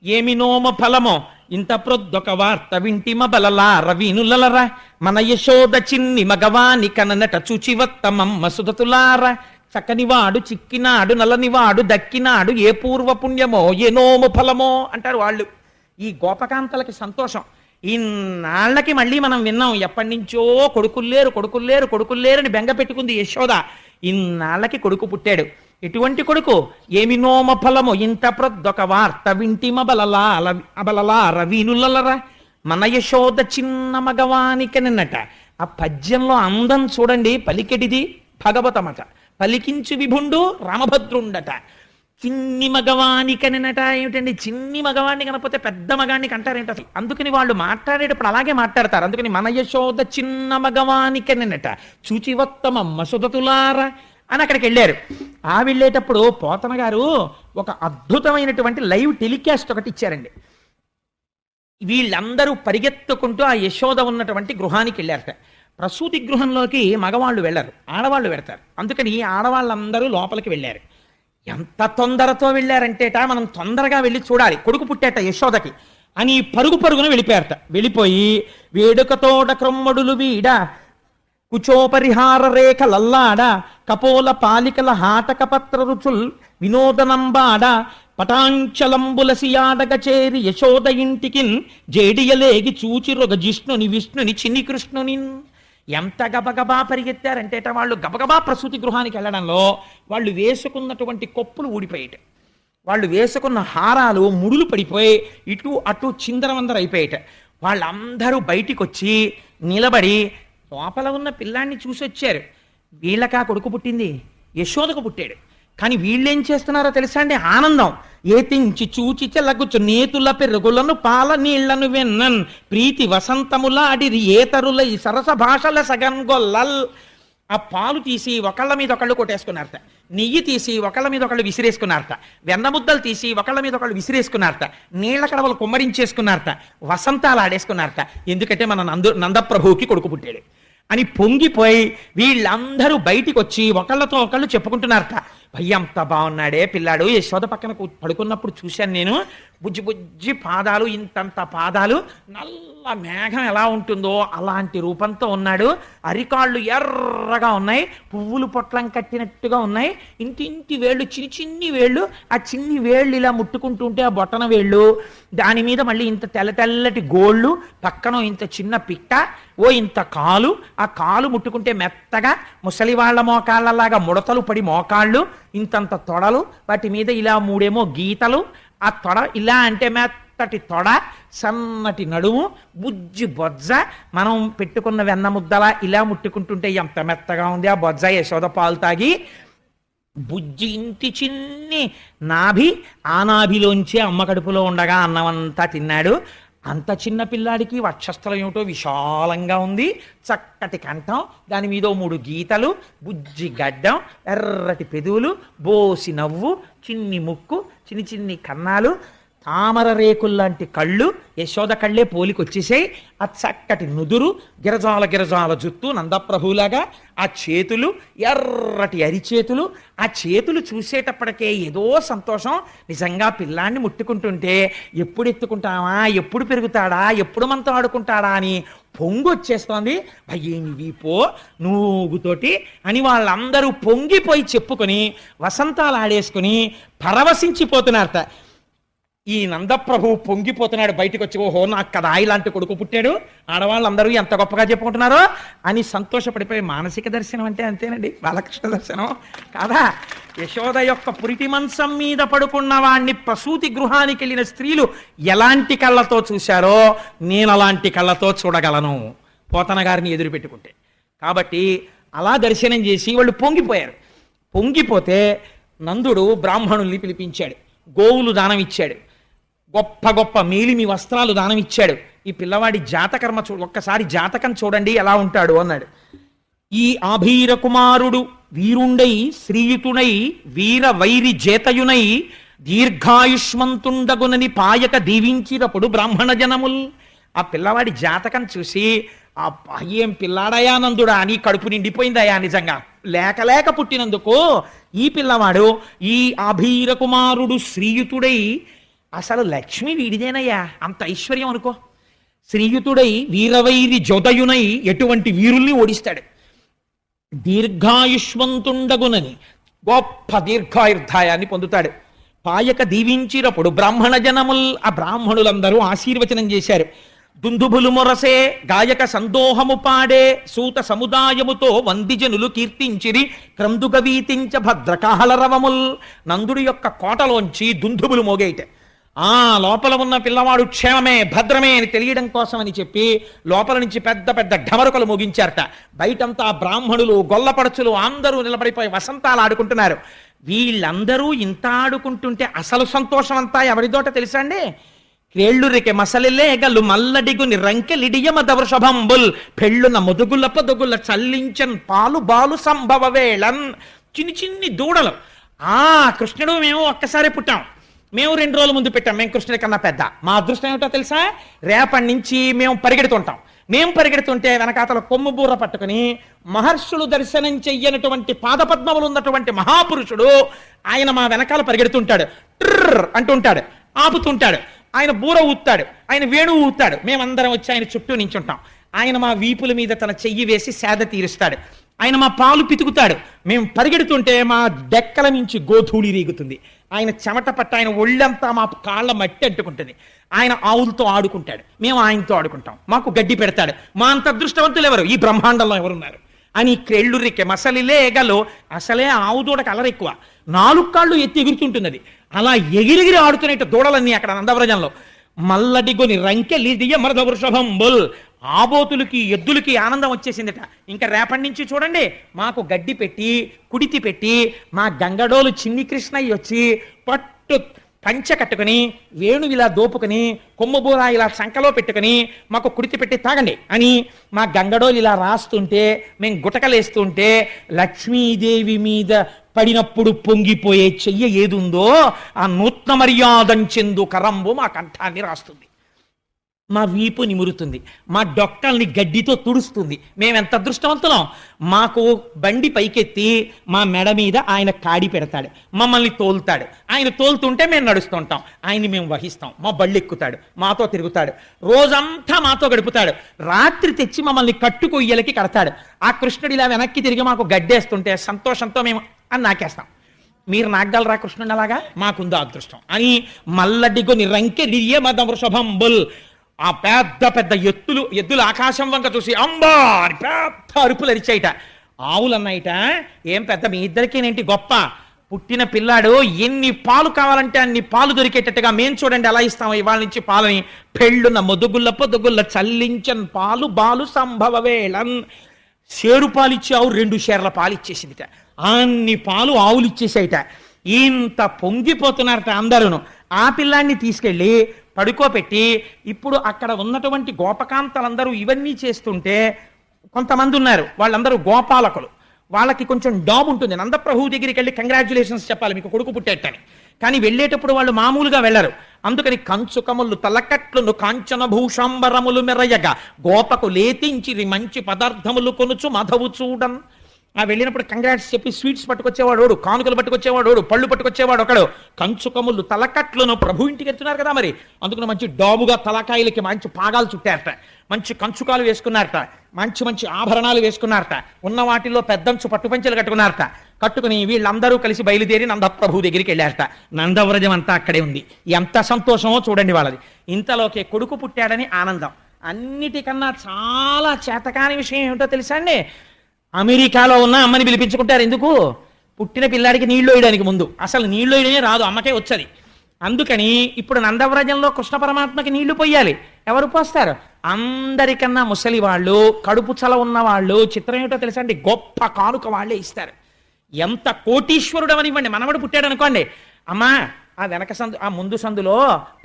ఏమి నోమ ఫలమో ఇంత ప్రొద్దొక వార్త వింటిమ బలలార వీనులరా, మన యశోద చిన్ని మగవాని కననట చూచివత్తమమ్మ సుధతులార, చక్కనివాడు చిక్కినాడు నల్లనివాడు దక్కినాడు, ఏ పూర్వ పుణ్యమో ఏ నోము ఫలమో అంటారు వాళ్ళు. ఈ గోపకాంతలకి సంతోషం. ఇన్నాళ్ళకి మళ్ళీ మనం విన్నాం, ఎప్పటి నుంచో కొడుకుల్లేరు అని బెంగ పెట్టుకుంది యశోద. ఇన్నాళ్ళకి కొడుకు పుట్టాడు. ఎటువంటి కొడుకు? ఏమి నోమ ఫలము ఇంత ప్రొద్దొక వార్త వింటిమ అబలలార వీనులరా, మన యశోద చిన్న మగవానికనట. ఆ పద్యంలో అందం చూడండి. పలికెటిది భగవతమట, పలికించు విభుండు రామభద్రుండట. చిన్ని మగవానికనట ఏమిటండి? చిన్ని మగవాణ్ణి కనకపోతే పెద్ద మగాన్ని కంటారేంట అసలు? అందుకని వాళ్ళు మాట్లాడేటప్పుడు అలాగే మాట్లాడతారు. అందుకని మన యశోద చిన్న మగవానికనట చూచివత్తమమ్మ సుధతులార అని అక్కడికి వెళ్ళారు. వెళ్ళేటప్పుడు పోతన గారు ఒక అద్భుతమైనటువంటి లైవ్ టెలికాస్ట్ ఒకటి ఇచ్చారండి. వీళ్ళందరూ పరిగెత్తుకుంటూ ఆ యశోద ఉన్నటువంటి గృహానికి వెళ్ళారట. ప్రసూతి గృహంలోకి మగవాళ్ళు వెళ్ళరు, ఆడవాళ్ళు వెడతారు. అందుకని ఆడవాళ్ళందరూ లోపలికి వెళ్ళారు. ఎంత తొందరతో వెళ్ళారంటేట, మనం తొందరగా వెళ్ళి చూడాలి, కొడుకు పుట్టేట యశోదకి అని పరుగున వెళ్ళిపోయారట. వెళ్ళిపోయి వేడుకతోడ క్రొమ్మడులు వీడ కుచోపరిహార రేఖ లల్లాడ, కపోల పాలికల హాటక పత్ర రుచుల్ వినోదనంబాడ, పటాంచలంబులసియాడగ చేరి యశోద ఇంటికిన్ జేడియలేగి చూచిరొగ జిష్ణుని విష్ణుని చిన్ని కృష్ణుని. ఎంత గబగబా పరిగెత్తారంటేట వాళ్ళు గబగబా ప్రసూతి గృహానికి వెళ్ళడంలో వాళ్ళు వేసుకున్నటువంటి కొప్పులు ఊడిపోయేట, వాళ్ళు వేసుకున్న హారాలు ముడులు పడిపోయి ఇటు అటు చిందరవందర అయిపోయేట. వాళ్ళందరూ బయటికి వచ్చి నిలబడి లోపల ఉన్న పిల్లాన్ని చూసి వచ్చారు. వీళ్ళకా కొడుకు పుట్టింది, యశోదకు పుట్టాడు. కానీ వీళ్ళేం చేస్తున్నారో తెలుసా అండి? ఆనందం. ఏతించి చూచి చెలగుచు నేతుల పెరుగులను పాల నీళ్లను వెన్నన్ ప్రీతి వసంతములాడిరి ఏతరులై సరస భాషల సగన్గొల్లల్. ఆ పాలు తీసి ఒకళ్ళ మీద ఒకళ్ళు కొట్టేసుకున్నారట, నెయ్యి తీసి ఒకళ్ళ మీద ఒకళ్ళు విసిరేసుకున్నారట, వెన్న ముద్దలు తీసి ఒకళ్ళ మీద ఒకళ్ళు విసిరేసుకున్నారట, నీళ్ల కడవలు కుమ్మరించేసుకున్నారట, వసంతాలు ఆడేసుకున్నారట. ఎందుకంటే మన నందప్రభువుకి కొడుకు పుట్టాడు అని పొంగిపోయి వీళ్ళందరూ బయటికి వచ్చి ఒకళ్ళతో ఒకళ్ళు చెప్పుకుంటున్నారట. భయ్య అంత బాగున్నాడే పిల్లాడు, యశోద పక్కన పడుకున్నప్పుడు చూశాను నేను, బుజ్జి బుజ్జి పాదాలు, ఇంతంత పాదాలు, నల్ల మేఘం ఎలా ఉంటుందో అలాంటి రూపంతో ఉన్నాడు, అరికాళ్ళు ఎర్రగా ఉన్నాయి, పువ్వులు పొట్లం కట్టినట్టుగా ఉన్నాయి, ఇంటి వేళ్ళు చిన్ని వేళ్ళు, ఆ చిన్ని వేళ్ళు ఇలా ముట్టుకుంటుంటే ఆ బొట్టన వేళ్ళు, దాని మీద మళ్ళీ ఇంత తెల్లటి గోళ్ళు, పక్కన ఇంత చిన్న పిట్ట, ఇంత కాలు, ఆ కాలు ముట్టుకుంటే మెత్తగా ముసలి వాళ్ళ మోకాళ్ళలాగా ముడతలు పడి మోకాళ్ళు, ఇంతంత తొడలు, వాటి మీద ఇలా 3 గీతలు, ఆ తొడ ఇలా అంటే మెత్తటి తొడ, సన్నటి నడుము, బుజ్జి బొజ్జ, మనం పెట్టుకున్న వెన్న ముద్దలా ఇలా ముట్టుకుంటుంటే ఎంత మెత్తగా ఉంది ఆ బొజ్జ. యశోద పాలు తాగి బుజ్జి ఇంటి చిన్ని నాభి, ఆ నాభిలోంచి అమ్మ కడుపులో ఉండగా అన్నమంతా తిన్నాడు. అంత చిన్న పిల్లాడికి వక్షస్థలం ఏమిటో విశాలంగా ఉంది, చక్కటి కంఠం, దాని మీద 3 గీతలు, బుజ్జి గడ్డం, ఎర్రటి పెదవులు, బోసి నవ్వు, చిన్ని ముక్కు, చిన్ని కన్నాలు, తామర రేకుల్లాంటి కళ్ళు యశోద కళ్ళే పోలికొచ్చేసాయి. ఆ చక్కటి నుదురు, గిరజాల గిరజాల జుత్తు నందప్రభులాగా, ఆ చేతులు ఎర్రటి అరిచేతులు, ఆ చేతులు చూసేటప్పటికే ఏదో సంతోషం. నిజంగా పిల్లాన్ని ముట్టుకుంటుంటే ఎప్పుడు ఎత్తుకుంటావా, ఎప్పుడు పెరుగుతాడా, ఎప్పుడు మనతో ఆడుకుంటాడా అని పొంగు వచ్చేస్తోంది. భయ్యేమి వీపో నూగుతోటి అని వాళ్ళందరూ పొంగిపోయి చెప్పుకొని వసంతాలు ఆడేసుకుని పరవశించిపోతున్నారట. ఈ నందప్రభు పొంగిపోతున్నాడు బయటకు వచ్చి, ఓహో నాకు కదా ఇలాంటి కొడుకు పుట్టాడు, ఆడవాళ్ళందరూ ఎంత గొప్పగా చెప్పుకుంటున్నారో అని సంతోషపడిపోయి. మానసిక దర్శనం అంటే అంతేనండి, బాలకృష్ణ దర్శనం కాదా? యశోద యొక్క పురిటి మంచం మీద పడుకున్న వాణ్ణి ప్రసూతి గృహానికి వెళ్ళిన స్త్రీలు ఎలాంటి కళ్ళతో చూశారో నేను అలాంటి కళ్ళతో చూడగలను పోతన గారిని ఎదురు పెట్టుకుంటే. కాబట్టి అలా దర్శనం చేసి వాళ్ళు పొంగిపోయారు. పొంగిపోతే నందుడు బ్రాహ్మణుల్ని పిలిపించాడు, గోవులు దానం ఇచ్చాడు, గొప్ప గొప్ప మేలిమి వస్త్రాలు దానం ఇచ్చాడు. ఈ పిల్లవాడి జాతకర్మ ఒక్కసారి జాతకం చూడండి ఎలా ఉంటాడు అన్నాడు. ఈ ఆభీర కుమారుడు వీరుండై శ్రీయుతుడై వీర వైరి జేతయునై దీర్ఘాయుష్మంతుండగునని పాయక దీవించినప్పుడు బ్రాహ్మణ జనముల్. ఆ పిల్లవాడి జాతకం చూసి ఆ ఏం పిల్లాడయా నందుడా అని కడుపు నిండిపోయిందయా. నిజంగా లేక లేక పుట్టినందుకు ఈ పిల్లవాడు ఈ ఆభీర కుమారుడు శ్రీయుతుడై, అసలు లక్ష్మి వీడిదేనయ్యా, అంత ఐశ్వర్యం అనుకో. శ్రీయుతుడై వీరవైరి జోదయునై ఎటువంటి వీరుల్ని ఓడిస్తాడు. దీర్ఘాయుష్మంతుండగునని గొప్ప దీర్ఘాయుర్ధాయాన్ని పొందుతాడు. పాయక దీవించినప్పుడు బ్రాహ్మణ జనముల్, ఆ బ్రాహ్మణులందరూ ఆశీర్వచనం చేశారు. దుందుభులు మొరసే గాయక సందోహము పాడే సూత సముదాయముతో వందిజనులు కీర్తించిరి క్రందుక వీతించ భద్రకాహలరవముల్. నందుడి యొక్క కోటలోంచి దుందుబులు మోగేట. ఆ లోపల ఉన్న పిల్లవాడు క్షేమమే భద్రమే అని తెలియడం కోసం అని చెప్పి లోపల నుంచి పెద్ద పెద్ద ఢమరుకలు మోగించారట. బయటంతా బ్రాహ్మణులు గొల్లపడుచులు అందరూ నిలబడిపోయి వసంతాలు ఆడుకుంటున్నారు. వీళ్ళందరూ ఇంత ఆడుకుంటుంటే అసలు సంతోషం అంతా ఎవరిదోట తెలుసా అండి? క్రేళ్ళురికె మసలిలే గల్లు మల్లడిగుని రంకెలిడియమద వృషభంబుల్ పెళ్ళున ముదుగుల పొదుగుల చల్లించన్ పాలు బాలు సంభవ వేళన్. చిన్ని చిన్ని దూడలు. కృష్ణుడు మేము ఒక్కసారి పుట్టాం, మేము 2 రోజుల ముందు పెట్టాం, మేము కృష్ణుడి కన్నా పెద్ద. మా అదృష్టం ఏమిటో తెలుసా? రేపటి నుంచి మేము పరిగెడుతుంటాం. మేము పరిగెడుతుంటే వెనకాతల కొమ్ము బూర పట్టుకుని మహర్షులు దర్శనం చెయ్యనటువంటి పాదపద్మములు ఉన్నటువంటి మహాపురుషుడు ఆయన మా వెనకాల పరిగెడుతుంటాడు. ట్రర్ అంటుంటాడు, ఆపుతుంటాడు. ఆయన బూర ఊతాడు, ఆయన వేణువు ఊతాడు. మేమందరం వచ్చి ఆయన చుట్టూ నించుంటాం. ఆయన మా వీపుల మీద తన చెయ్యి వేసి సేద తీరుస్తాడు. ఆయన మా పాలు పితుకుతాడు. మేము పరిగెడుతుంటే మా డెక్కల నుంచి గోధూళి రీగుతుంది. ఆయన చెమట పట్ట ఆయన ఒళ్ళంతా మా కాళ్ళ మట్టి అంటుకుంటుంది. ఆయన ఆవులతో ఆడుకుంటాడు, మేము ఆయనతో ఆడుకుంటాం. మాకు గడ్డి పెడతాడు. మా అంత అదృష్టవంతులు ఎవరు ఈ బ్రహ్మాండంలో ఎవరున్నారు అని క్రెళ్ళురికే మసలిలే ఎగలో. అసలే ఆవు దూడకు అలర ఎక్కువ, 4 కాళ్ళు ఎత్తి ఎగురుతుంటున్నది. అలా ఎగిరిగిరి ఆడుతున్నట్టు దూడలన్నీ అక్కడ నందవ్రజంలో. మల్లడిగొని రంకెలిదియ మరద వృషభంబుల్. ఆబోతులకి ఎద్దులకి ఆనందం వచ్చేసిందట. ఇంకా రేపటి నుంచి చూడండి మాకు గడ్డి పెట్టి కుడితి పెట్టి మా గంగడోలు చిన్ని కృష్ణయ్య వచ్చి పట్టు పంచె కట్టుకుని వేణు ఇలా దోపుకుని కొమ్ముబూర ఇలా చంకలో పెట్టుకుని మాకు కుడితి పెట్టి తాగండి అని మా గంగడోలు ఇలా రాస్తుంటే మేము గుటకలేస్తుంటే లక్ష్మీదేవి మీద పడినప్పుడు పొంగిపోయే చెయ్య ఏదుందో ఆ నూత్న మర్యాదంచెందు కరంబు మా కంఠాన్ని రాస్తుంది, మా వీపు నిమురుతుంది, మా డొక్కల్ని గడ్డితో తుడుస్తుంది. మేమెంత అదృష్టవంతులం. మాకు బండి పైకెత్తి మా మెడ మీద ఆయన కాడి పెడతాడు, మమ్మల్ని తోలుతాడు. ఆయన తోలుతుంటే మేము నడుస్తుంటాం, ఆయన్ని మేము వహిస్తాం. మా బళ్ళు ఎక్కుతాడు, మాతో తిరుగుతాడు, రోజంతా మాతో గడుపుతాడు. రాత్రి తెచ్చి మమ్మల్ని కట్టుకొయ్యలకి కడతాడు. ఆ కృష్ణుడు ఇలా వెనక్కి తిరిగి మాకు గడ్డేస్తుంటే సంతోషంతో మేము అని నాకేస్తాం. మీరు నాగలరా కృష్ణుడు అలాగా? మాకుందో అదృష్టం అని మల్లడిగొని రంకెలియ మద వృషభంబుల్. ఆ పెద్ద పెద్ద ఎద్దులు ఆకాశం వంక చూసి అంబా అని పెద్ద అరుపులు అరిచాయిట. ఆవులు అన్నాయిట, ఏం పెద్ద మీ ఇద్దరికేనేంటి గొప్ప, పుట్టిన పిల్లాడు ఎన్ని పాలు కావాలంటే అన్ని పాలు దొరికేటట్టుగా మేం చూడండి ఎలా ఇస్తాము ఇవాళ నుంచి పాలని. పెళ్ళున మొదుగుల్ల పొదుగుల్ల చల్లించన్ పాలు బాలు సంభవ వేళన్. షేరు పాలు ఇచ్చి ఆవు 2 షేర్ల పాలు ఇచ్చేసిందిట. అన్ని పాలు ఆవులు ఇచ్చేసాయిట. ఇంత పొంగిపోతున్నారట అందరూను. ఆ పిల్లాన్ని తీసుకెళ్ళి పడుకోపెట్టి ఇప్పుడు అక్కడ ఉన్నటువంటి గోపకాంతలందరూ ఇవన్నీ చేస్తుంటే కొంతమంది ఉన్నారు, వాళ్ళందరూ గోపాలకులు. వాళ్ళకి కొంచెం డాబ్ ఉంటుంది. నందప్రభువు దగ్గరికి వెళ్ళి కంగ్రాచులేషన్స్ చెప్పాలి, మీకు కొడుకు పుట్టేటని. కానీ వెళ్ళేటప్పుడు వాళ్ళు మామూలుగా వెళ్ళరు. అందుకని కంచుకములు తలకట్లును కాంచన భూషాంబరములు మెరయగా గోపకు లేతించిరి మంచి పదార్థములు కొనుచు మధవు చూడన్. ఆ వెళ్ళినప్పుడు కంగ్రాట్స్ చెప్పి స్వీట్స్ పట్టుకొచ్చేవాడు ఒకడు, కానుకలు పట్టుకొచ్చేవాడు ఒకడు, పళ్ళు పట్టుకొచ్చేవాడు ఒకడు. కంచుకములు తలకట్లను ప్రభు ఇంటికి వెళ్తున్నారు కదా మరి, అందుకని మంచి డాబుగా తలకాయలకి మంచి పాగాలు చుట్టారట, మంచి కంచుకాలు వేసుకున్నారట, మంచి మంచి ఆభరణాలు వేసుకున్నారట, ఉన్న వాటిల్లో పెద్దంచు పట్టుపంచెలు కట్టుకున్నారట. కట్టుకుని వీళ్ళందరూ కలిసి బయలుదేరి నందప్రభు దగ్గరికి వెళ్ళారట. నందవ్రజం అంతా అక్కడే ఉంది. ఎంత సంతోషమో చూడండి వాళ్ళది. ఇంతలోకే కొడుకు పుట్టాడని ఆనందం. అన్నిటికన్నా చాలా చేతకాని విషయం ఏమిటో తెలుసా అండి? అమెరికాలో ఉన్న అమ్మని పిలిపించుకుంటారు. ఎందుకు? పుట్టిన పిల్లాడికి నీళ్లు వేయడానికి ముందు అసలు నీళ్లు వేయడమే రాదు, అమ్మకే వచ్చది. అందుకని ఇప్పుడు నందవ్రజంలో కృష్ణ పరమాత్మకి నీళ్లు పోయాలి. ఎవరు పోస్తారు? అందరికన్నా ముసలి వాళ్ళు, కడుపు చల ఉన్న వాళ్ళు. చిత్రం ఏమిటో తెలుసా అండి? గొప్ప కానుక వాళ్ళే ఇస్తారు. ఎంత కోటీశ్వరుడు అవనివ్వండి, మనవడు పుట్టాడు అనుకోండి, అమ్మా ఆ వెనక సందు ఆ ముందు సందులో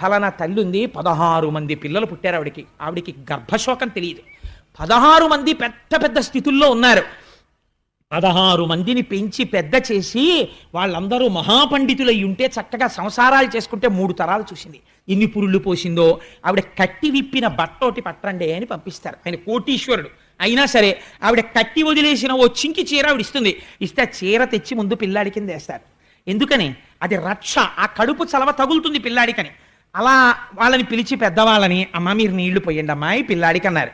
ఫలానా తల్లి ఉంది, 16 మంది పిల్లలు పుట్టారు ఆవిడికి. ఆవిడికి గర్భశోకం తెలియదు. 16 మంది పెద్ద పెద్ద స్థితుల్లో ఉన్నారు. 16 మందిని పెంచి పెద్ద చేసి వాళ్ళందరూ మహాపండితులై ఉంటే చక్కగా సంసారాలు చేసుకుంటే 3 తరాలు చూసింది. ఎన్ని పురుళ్ళు పోసిందో. ఆవిడ కట్టి విప్పిన బట్టోటి పట్టండి అని పంపిస్తారు. ఆయన కోటీశ్వరుడు అయినా సరే ఆవిడ కట్టి వదిలేసిన ఓ చింకి చీర ఆవిడ ఇస్తుంది. ఇస్తే ఆ చీర తెచ్చి ముందు పిల్లాడి కింద వేస్తారు. ఎందుకని? అది రక్ష. ఆ కడుపు చలవ తగులుతుంది పిల్లాడికని. అలా వాళ్ళని పిలిచి పెద్దవాళ్ళని, అమ్మ మీరు నీళ్లు పోయండి అమ్మాయి పిల్లాడికి అన్నారు.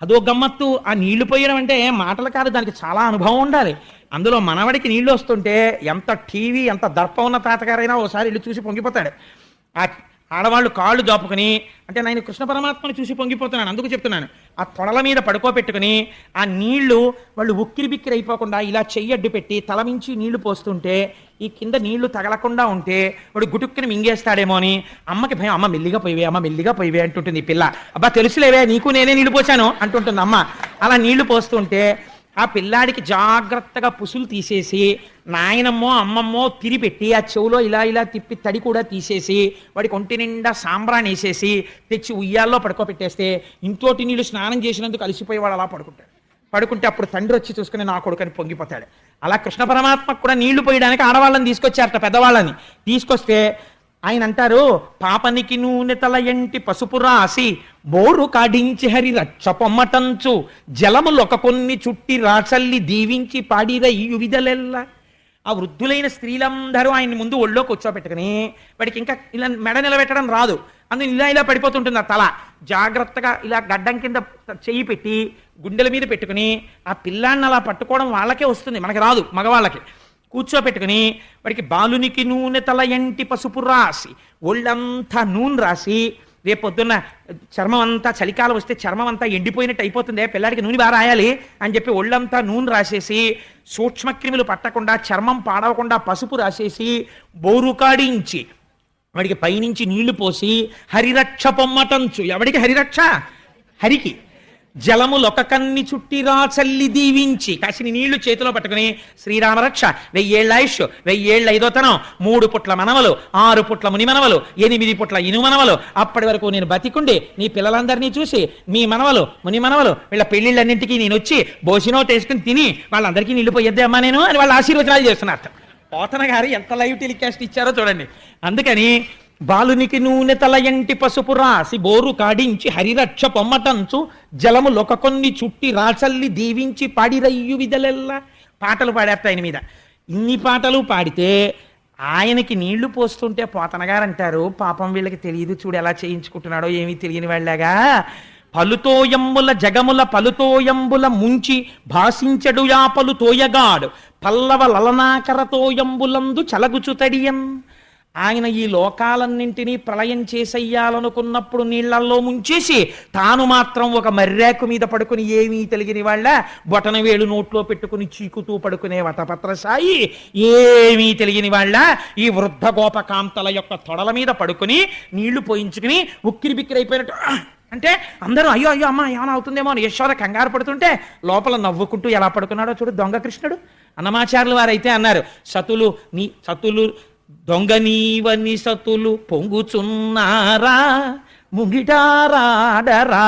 అదో గమ్మత్తు. ఆ నీళ్లు పోయడం అంటే మాటలు కాదు, దానికి చాలా అనుభవం ఉండాలి. అందులో మనవడికి నీళ్లు వస్తుంటే ఎంత టీవీ ఎంత దర్పం ఉన్న తాతగారైనా ఓసారి ఇల్లు చూసి పొంగిపోతాడు. ఆ ఆడవాళ్ళు కాళ్ళు జాపుకుని, అంటే నేను కృష్ణ పరమాత్మని చూసి పొంగిపోతున్నాను అందుకు చెప్తున్నాను, ఆ తొడల మీద పడుకోబెట్టుకుని ఆ నీళ్లు వాళ్ళు ఉక్కిరి బిక్కిరి అయిపోకుండా ఇలా చెయ్యడ్డు పెట్టి తలమించి నీళ్లు పోస్తుంటే ఈ కింద నీళ్లు తగలకుండా ఉంటే వాడు గుటుక్కుని మింగేస్తాడేమో అని అమ్మకి భయం. అమ్మ మెల్లిగా పోయివే, అమ్మ మెల్లిగా పోయివే అంటుంటుంది ఈ పిల్ల. అబ్బా తెలుసులేవే నీకు నేనే నీళ్లు పోసాను అంటుంటుంది అమ్మ. అలా నీళ్లు పోస్తుంటే ఆ పిల్లాడికి జాగ్రత్తగా పుసులు తీసేసి నాయనమ్మో అమ్మమ్మో తిరిపెట్టి ఆ చెవులో ఇలా ఇలా తిప్పి తడి కూడా తీసేసి వాడికి ఒంటి నిండా సాంబ్రాన్ని వేసేసి తెచ్చి ఉయ్యాల్లో పడుకోబెట్టేస్తే ఇంకోటి నీళ్ళు స్నానం చేసినందుకు అలసిపోయి వాడు అలా పడుకుంటే అప్పుడు తండ్రి వచ్చి చూసుకుని నా కొడుకని పొంగిపోతాడు. అలా కృష్ణ పరమాత్మకు కూడా నీళ్లు పోయడానికి ఆడవాళ్ళని తీసుకొచ్చారట, పెద్దవాళ్ళని తీసుకొస్తే ఆయన అంటారు, పాపనికి నూనె తల ఎంటి పసుపు రాసి బోరు కాడించి హరి రక్ష పొమ్మటంచు జలములొక కొన్ని చుట్టి రాచల్లి దీవించి పాడిర ఈ విధలెల్ల. ఆ వృద్ధులైన స్త్రీలందరూ ఆయన్ని ముందు ఒళ్ళో కూర్చోబెట్టుకుని, వాడికి ఇంకా ఇలా మెడ నిలబెట్టడం రాదు, అందులో ఇలా ఇలా పడిపోతుంటుంది ఆ తల. జాగ్రత్తగా ఇలా గడ్డం కింద చెయ్యి పెట్టి గుండెల మీద పెట్టుకుని ఆ పిల్లాన్ని అలా పట్టుకోవడం వాళ్ళకే వస్తుంది, మనకి రాదు, మగవాళ్ళకి. కూర్చోపెట్టుకుని వాడికి బాలునికి నూనె తల ఎంటి పసుపు రాసి ఒళ్ళంతా నూనె రాసి, రేపొద్దున్న చర్మం అంతా చలికాలం వస్తే చర్మం అంతా ఎండిపోయినట్టు అయిపోతుంది, పిల్లాడికి నూనె బాగా రాయాలి అని చెప్పి ఒళ్ళంతా నూనె రాసేసి సూక్ష్మక్రిములు పట్టకుండా చర్మం పాడవకుండా పసుపు రాసేసి బోరుకాడించి వాడికి పైనుంచి నీళ్లు పోసి హరిరక్ష పొమ్మటంచు. ఎవడికి హరిరక్ష? హరికి. జలములొక కన్ని చుట్టి రాచల్లి దీవించి కాసిని నీళ్లు చేతిలో పట్టుకుని శ్రీరామరక్ష 1000 ఏళ్ల ఆయుష్ 1000 ఏళ్ల ఐదోతనం 3 పుట్ల మనవలు 6 పుట్ల ముని మనవలు 8 పుట్ల ఇను మనవలు, అప్పటి వరకు నేను బతికుండి నీ పిల్లలందరినీ చూసి మీ మనవలు ముని మనవలు వీళ్ళ పెళ్లిళ్ళన్నింటికీ నేను వచ్చి భోజనం వేసుకుని తిని వాళ్ళందరికీ నీళ్లు పోయేద్దే అమ్మా నేను అని వాళ్ళు ఆశీర్వచనాలు చేస్తున్నారు. పోతన గారు ఎంత లైవ్ టెలికాస్ట్ ఇచ్చారో చూడండి. అందుకని బాలునికి నూనె తల ఎంటి పసుపు రాసి బోరు కాడించి హరిరక్ష పొమ్మటంచు జలములొక కొన్ని చుట్టి రాచల్లి దీవించి పాడిరయ్యు విధలెల్లా. పాటలు పాడేస్తా ఆయన మీద. ఇన్ని పాటలు పాడితే ఆయనకి నీళ్లు పోస్తుంటే పోతనగారు అంటారు, పాపం వీళ్ళకి తెలియదు చూడు ఎలా చేయించుకుంటున్నాడో ఏమీ తెలియని వాళ్ళగా. పలుతోయంబుల జగముల పలుతోయంబుల ముంచి భాషించడు యాపలు తోయగాడు పల్లవ లలనాకరతోయంబులందు చలగుచుతడియం. ఆయన ఈ లోకాలన్నింటినీ ప్రళయం చేసెయ్యాలనుకున్నప్పుడు నీళ్లల్లో ముంచేసి తాను మాత్రం ఒక మర్రాకు మీద పడుకుని ఏమీ తెలియని వాళ్ళ బొటన వేలు నోట్లో పెట్టుకుని చీకుతూ పడుకునే వటపత్రసాయి ఏమీ తెలియని వాళ్ళ ఈ వృద్ధ గోపకాంతల యొక్క తొడల మీద పడుకుని నీళ్లు పోయించుకుని ఉక్కిరి బిక్కిరి అయిపోయినట్టు అంటే అందరూ అయ్యో అయ్యో అమ్మ ఏమైనా అవుతుందేమో అని యశోద కంగారు పడుతుంటే లోపల నవ్వుకుంటూ ఎలా పడుకున్నాడో చూడు దొంగ కృష్ణుడు. అన్నమాచార్యులు వారైతే అన్నారు, సతులు దొంగ నీవని సతులు పొంగుచున్నారా ముగిటారాడరా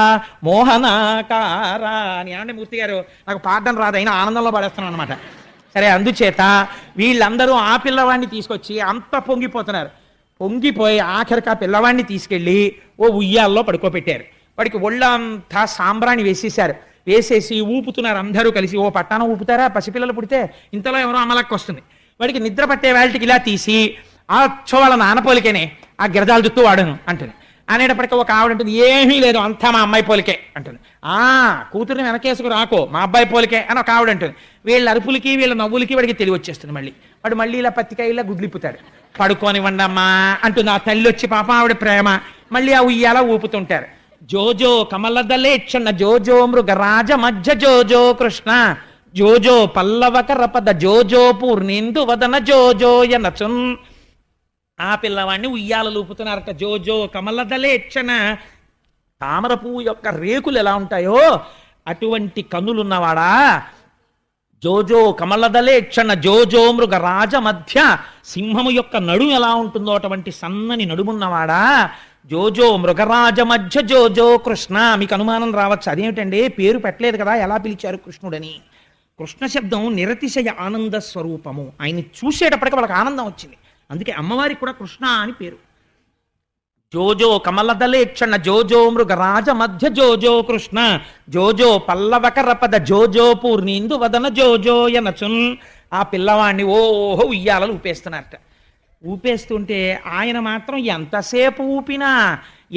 మోహనాకారా అని. ఏమంటే మూర్తి గారు నాకు పాడడం రాదు, అయినా ఆనందంలో పాడేస్తున్నాను అనమాట. సరే, అందుచేత వీళ్ళందరూ ఆ పిల్లవాడిని తీసుకొచ్చి అంత పొంగిపోతున్నారు. పొంగిపోయి ఆఖరికి ఆ పిల్లవాడిని తీసుకెళ్ళి ఓ ఉయ్యాల్లో పడుకోబెట్టారు. వాడికి ఒళ్ళంతా సాంబ్రాణి వేసేశారు. వేసేసి ఊపుతున్నారు అందరూ కలిసి. ఓ పట్టానం ఊపుతారా పసిపిల్లలు పుడితే? ఇంతలో ఎవరో అమలక్కి వస్తుంది. వాడికి నిద్ర పట్టే వాళ్ళకి ఇలా తీసి ఆ వాళ్ళ నాన్న పోలికేనే, ఆ గిరజాల జుత్తు వాడను అంటుంది. అనేటప్పటికీ ఒక ఆవిడ ఉంటుంది, ఏమీ లేదు అంతా మా అమ్మాయి పోలికే అంటుంది. కూతురుని వెనకేసుకు రాకో, మా అబ్బాయి పోలికే అని ఒక ఆవిడ అంటుంది. వీళ్ళ అరుపులకి వీళ్ళ నవ్వులకి వాడికి తెలివి వచ్చేస్తుంది. వాడు మళ్ళీ ఇలా పత్తికాయలా గుడ్లిప్పుతాడు. పడుకోనివ్వండి అమ్మా అంటుంది ఆ తల్లి వచ్చి. పాప ఆవిడ ప్రేమ. మళ్ళీ ఆ ఉయ్యాల ఊపుతుంటారు. జోజో కమలదలేక్షణ జోజో మృగరాజ మధ్య జోజో కృష్ణ జోజో పల్లవకరపద జోజో పూర్ణేందు వదన జోజోయనచున్. ఆ పిల్లవాడిని ఉయ్యాల లూపుతున్నారట. జోజో కమలదలేక్షణ, తామర పువ్వు యొక్క రేకులు ఎలా ఉంటాయో అటువంటి కన్నులున్నవాడా. జోజో కమలదలేక్షణ జోజో మృగరాజ మధ్య, సింహము యొక్క నడుము ఎలా ఉంటుందో అటువంటి సన్నని నడుమున్నవాడా. జోజో మృగరాజ మధ్య జోజో కృష్ణ. మీకు అనుమానం రావచ్చు, అదేమిటండి పేరు పెట్టలేదు కదా, ఎలా పిలిచారు కృష్ణుడని? కృష్ణ శబ్దం నిరతిశయ ఆనంద స్వరూపము. ఆయన్ని చూసేటప్పటికి వాళ్ళకి ఆనందం వచ్చింది. అందుకే అమ్మవారికి కూడా కృష్ణ అని పేరు. జోజో కమలదలేక్షణ జోజో మృగరాజ మధ్య జోజో కృష్ణ జోజో పల్లవకరపద జోజో పూర్ణీందు వదన జోజోయనచున్. ఆ పిల్లవాడిని ఓహో ఉయ్యాలలు ఊపేస్తున్నారట. ఊపేస్తుంటే ఆయన మాత్రం ఎంతసేపు ఊపినా,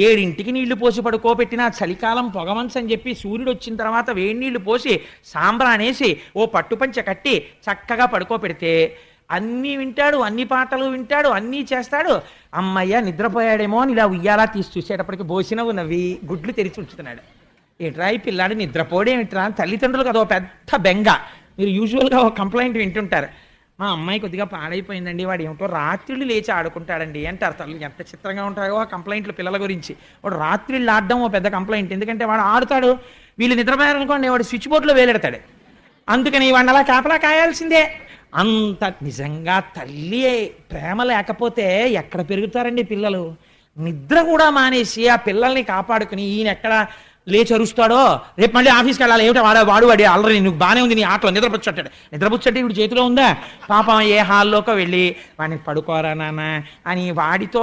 7 నీళ్లు పోసి పడుకోబెట్టినా, చలికాలం పొగమంచని చెప్పి సూర్యుడు వచ్చిన తర్వాత వేడి నీళ్లు పోసి సాంబ్రానేసి ఓ పట్టుపంచ కట్టి చక్కగా పడుకోబెడితే అన్నీ వింటాడు, అన్ని పాటలు వింటాడు, అన్నీ చేస్తాడు. అమ్మయ్య నిద్రపోయాడేమో అని ఇలా ఉయ్యాలా తీసి చూసేటప్పటికి బోసినవు నవ్వి గుడ్లు తెరిచి ఉంచుతున్నాడు. ఏట్రా ఈ పిల్లాడు నిద్రపోడేమిట్రా? తల్లిదండ్రులకు అదో పెద్ద బెంగ. మీరు యూజువల్గా ఒక కంప్లైంట్ వింటుంటారు, మా అమ్మాయి కొద్దిగా పాడైపోయిందండి, వాడు ఏమిటో రాత్రిళ్ళు లేచి ఆడుకుంటాడండి అంటారు తల్లి. ఎంత చిత్రంగా ఉంటాయో ఆ కంప్లైంట్లు పిల్లల గురించి. వాడు రాత్రిళ్ళు ఆడడం ఓ పెద్ద కంప్లైంట్. ఎందుకంటే వాడు ఆడుతాడు, వీళ్ళు నిద్రపోయారనుకోండి వాడు స్విచ్ బోర్డులో వేలెడతాడు. అందుకని వాడిని అలా కాపలా కాయాల్సిందే. అంత నిజంగా తల్లి ప్రేమ లేకపోతే ఎక్కడ పెరుగుతారండి పిల్లలు? నిద్ర కూడా మానేసి ఆ పిల్లల్ని కాపాడుకుని ఈయన ఎక్కడ లేచి అరుస్తాడో, రేపు మళ్ళీ ఆఫీస్కి వెళ్ళాలి, ఏమిటో వాడి అల్లరి, నువ్వు బాగానే ఉంది నీ ఆటలో నిద్రపుచ్చట్టే ఇప్పుడు చేతిలో ఉందా? పాపం ఏ హాల్లోకి వెళ్ళి వాడిని పడుకోరా నాన్న అని వాడితో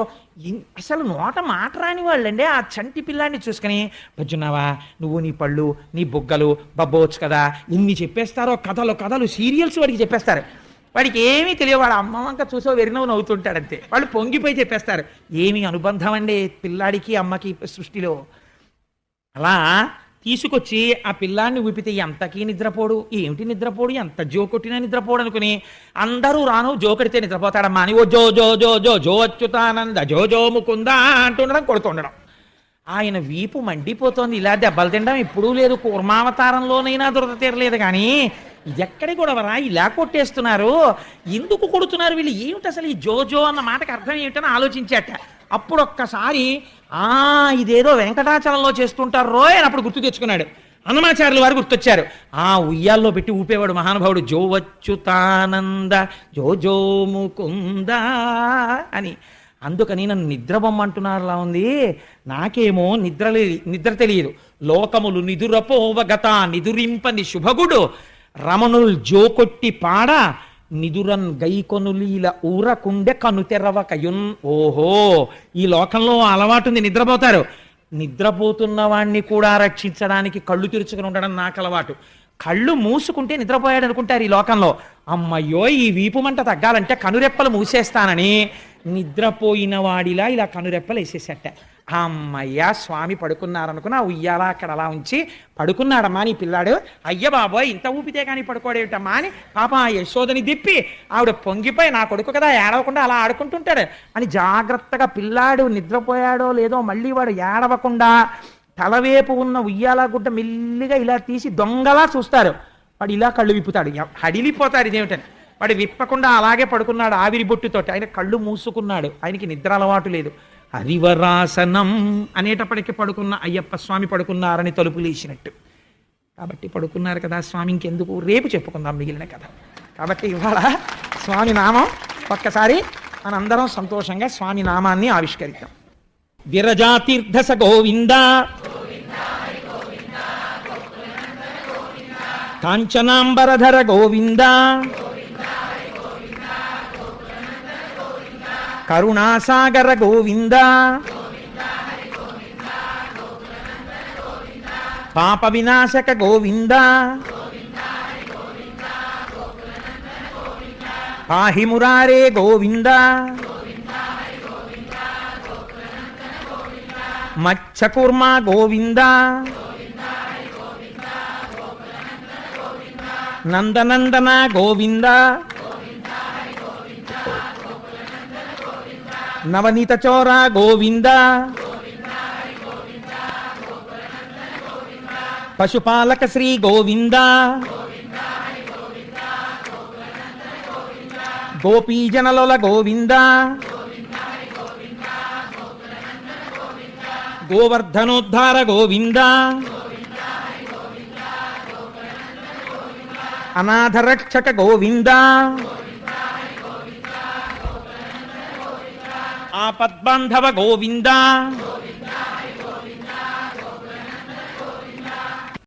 అసలు నోట మాట రాని వాళ్ళండి. ఆ చంటి పిల్లాన్ని చూసుకుని బజ్జున్నావా నువ్వు, నీ పళ్ళు, నీ బుగ్గలు బబ్బోవచ్చు కదా, ఇన్ని చెప్పేస్తారో కథలు సీరియల్స్ వాడికి చెప్పేస్తారు. వాడికి ఏమీ తెలియదు. వాడు అమ్మ వంక చూసో వెరినవు నవ్వుతుంటాడంతే. వాళ్ళు పొంగిపోయి చెప్పేస్తారు. ఏమి అనుబంధం అండి పిల్లాడికి అమ్మకి సృష్టిలో. అలా తీసుకొచ్చి ఆ పిల్లాన్ని ఊపితే ఎంతకీ నిద్రపోడు. ఏమిటి నిద్రపోడు, ఎంత జోకొట్టినా నిద్రపోడు అనుకుని అందరూ రాను జోకొడితే నిద్రపోతాడమ్మా అని ఓ జో జో జో జో జో అచ్యుతానంద జో జో ముకుందా అంటుండడం, కొడుతుండడం. ఆయన వీపు మండిపోతోంది. ఇలా దెబ్బలు తినడం ఎప్పుడూ లేదు. కూర్మావతారంలోనైనా దురద తీరలేదు. కానీ ఇది ఎక్కడి గొడవరా, ఇలా కొట్టేస్తున్నారు, ఎందుకు కొడుతున్నారు వీళ్ళు, ఏమిటి అసలు ఈ జోజో అన్న మాటకు అర్థం ఏమిటని ఆలోచించాట. అప్పుడు ఒక్కసారి ఇదేదో వెంకటాచలంలో చేస్తుంటారు రోయ్ అని అప్పుడు గుర్తు తెచ్చుకున్నాడు. హనుమాచార్యుల వారు గుర్తొచ్చారు. ఉయ్యాల్లో పెట్టి ఊపేవాడు మహానుభావుడు. జో వచ్చుతానంద జో జో ముకుంద అని. అందుకని నన్ను నిద్రబొమ్మంటున్నారులా ఉంది. నాకేమో నిద్ర తెలియదు. లోకములు నిదురపోవగత నిదురింపని శుభగుడు రమణుల్ జోకొట్టి పాడ నిదురన్ గైకొనులీల ఊరకుండె కను తెరవకయున్. ఓహో, ఈ లోకంలో అలవాటుంది, నిద్రపోతారు. నిద్రపోతున్న వాణ్ణి కూడా రక్షించడానికి కళ్ళు తెరుచుకుని ఉండడం నాకు అలవాటు. కళ్ళు మూసుకుంటే నిద్రపోయాడు అనుకుంటారు ఈ లోకంలో. అమ్మయ్యో ఈ వీపు మంట తగ్గాలంటే కనురెప్పలు మూసేస్తానని నిద్రపోయిన వాడిలా ఇలా కనురెప్పలు వేసేసట. అమ్మయ్య స్వామి పడుకున్నారనుకున్నా ఉయ్యాల అక్కడ అలా ఉంచి పడుకున్నాడమ్మా నీ పిల్లాడు. అయ్య బాబోయ్ ఇంత ఊపితే కానీ పడుకోడేమిటమ్మా అని పాప ఆ యశోదని దిప్పి ఆవిడ పొంగిపోయి నా కొడుకు కదా ఏడవకుండా అలా ఆడుకుంటుంటాడు అని జాగ్రత్తగా పిల్లాడు నిద్రపోయాడో లేదో మళ్ళీ వాడు ఏడవకుండా తలవేపు ఉన్న ఉయ్యాల గుడ్డ మెల్లిగా ఇలా తీసి దొంగలా చూస్తారు. వాడు ఇలా కళ్ళు విప్పుతాడు, హడిలిపోతాడు ఇదేమిటని. వాడు విప్పకుండా అలాగే పడుకున్నాడు ఆవిరి బొట్టుతోటి. ఆయన కళ్ళు మూసుకున్నాడు, ఆయనకి నిద్ర అలవాటు లేదు. హరివరాసనం అనేటప్పటికీ పడుకున్న అయ్యప్ప స్వామి పడుకున్నారని తలుపు లేచినట్టు. కాబట్టి పడుకున్నారు కదా స్వామి, ఇంకెందుకు రేపు చెప్పుకుందాం మిగిలిన కథ. కాబట్టి ఇవాళ స్వామి నామం ఒక్కసారి మనందరం సంతోషంగా స్వామి నామాన్ని ఆవిష్కరిద్దాం. విరజాతీర్థస గోవింద, కాంచనాంబరధర గోవింద, కరుణాసాగర గోవింద పాప వినాశక గోవింద పాహి మురారే గోవింద మత్స్యకూర్మ గోవింద నందనందన గోవింద నవనీత చోర గోవింద పశుపాలక శ్రీ గోవింద గోపీజనలోల గోవింద గోవర్ధనోద్ధార గోవింద అనాథరక్షక గోవింద ఆపద్బాంధవ గోవింద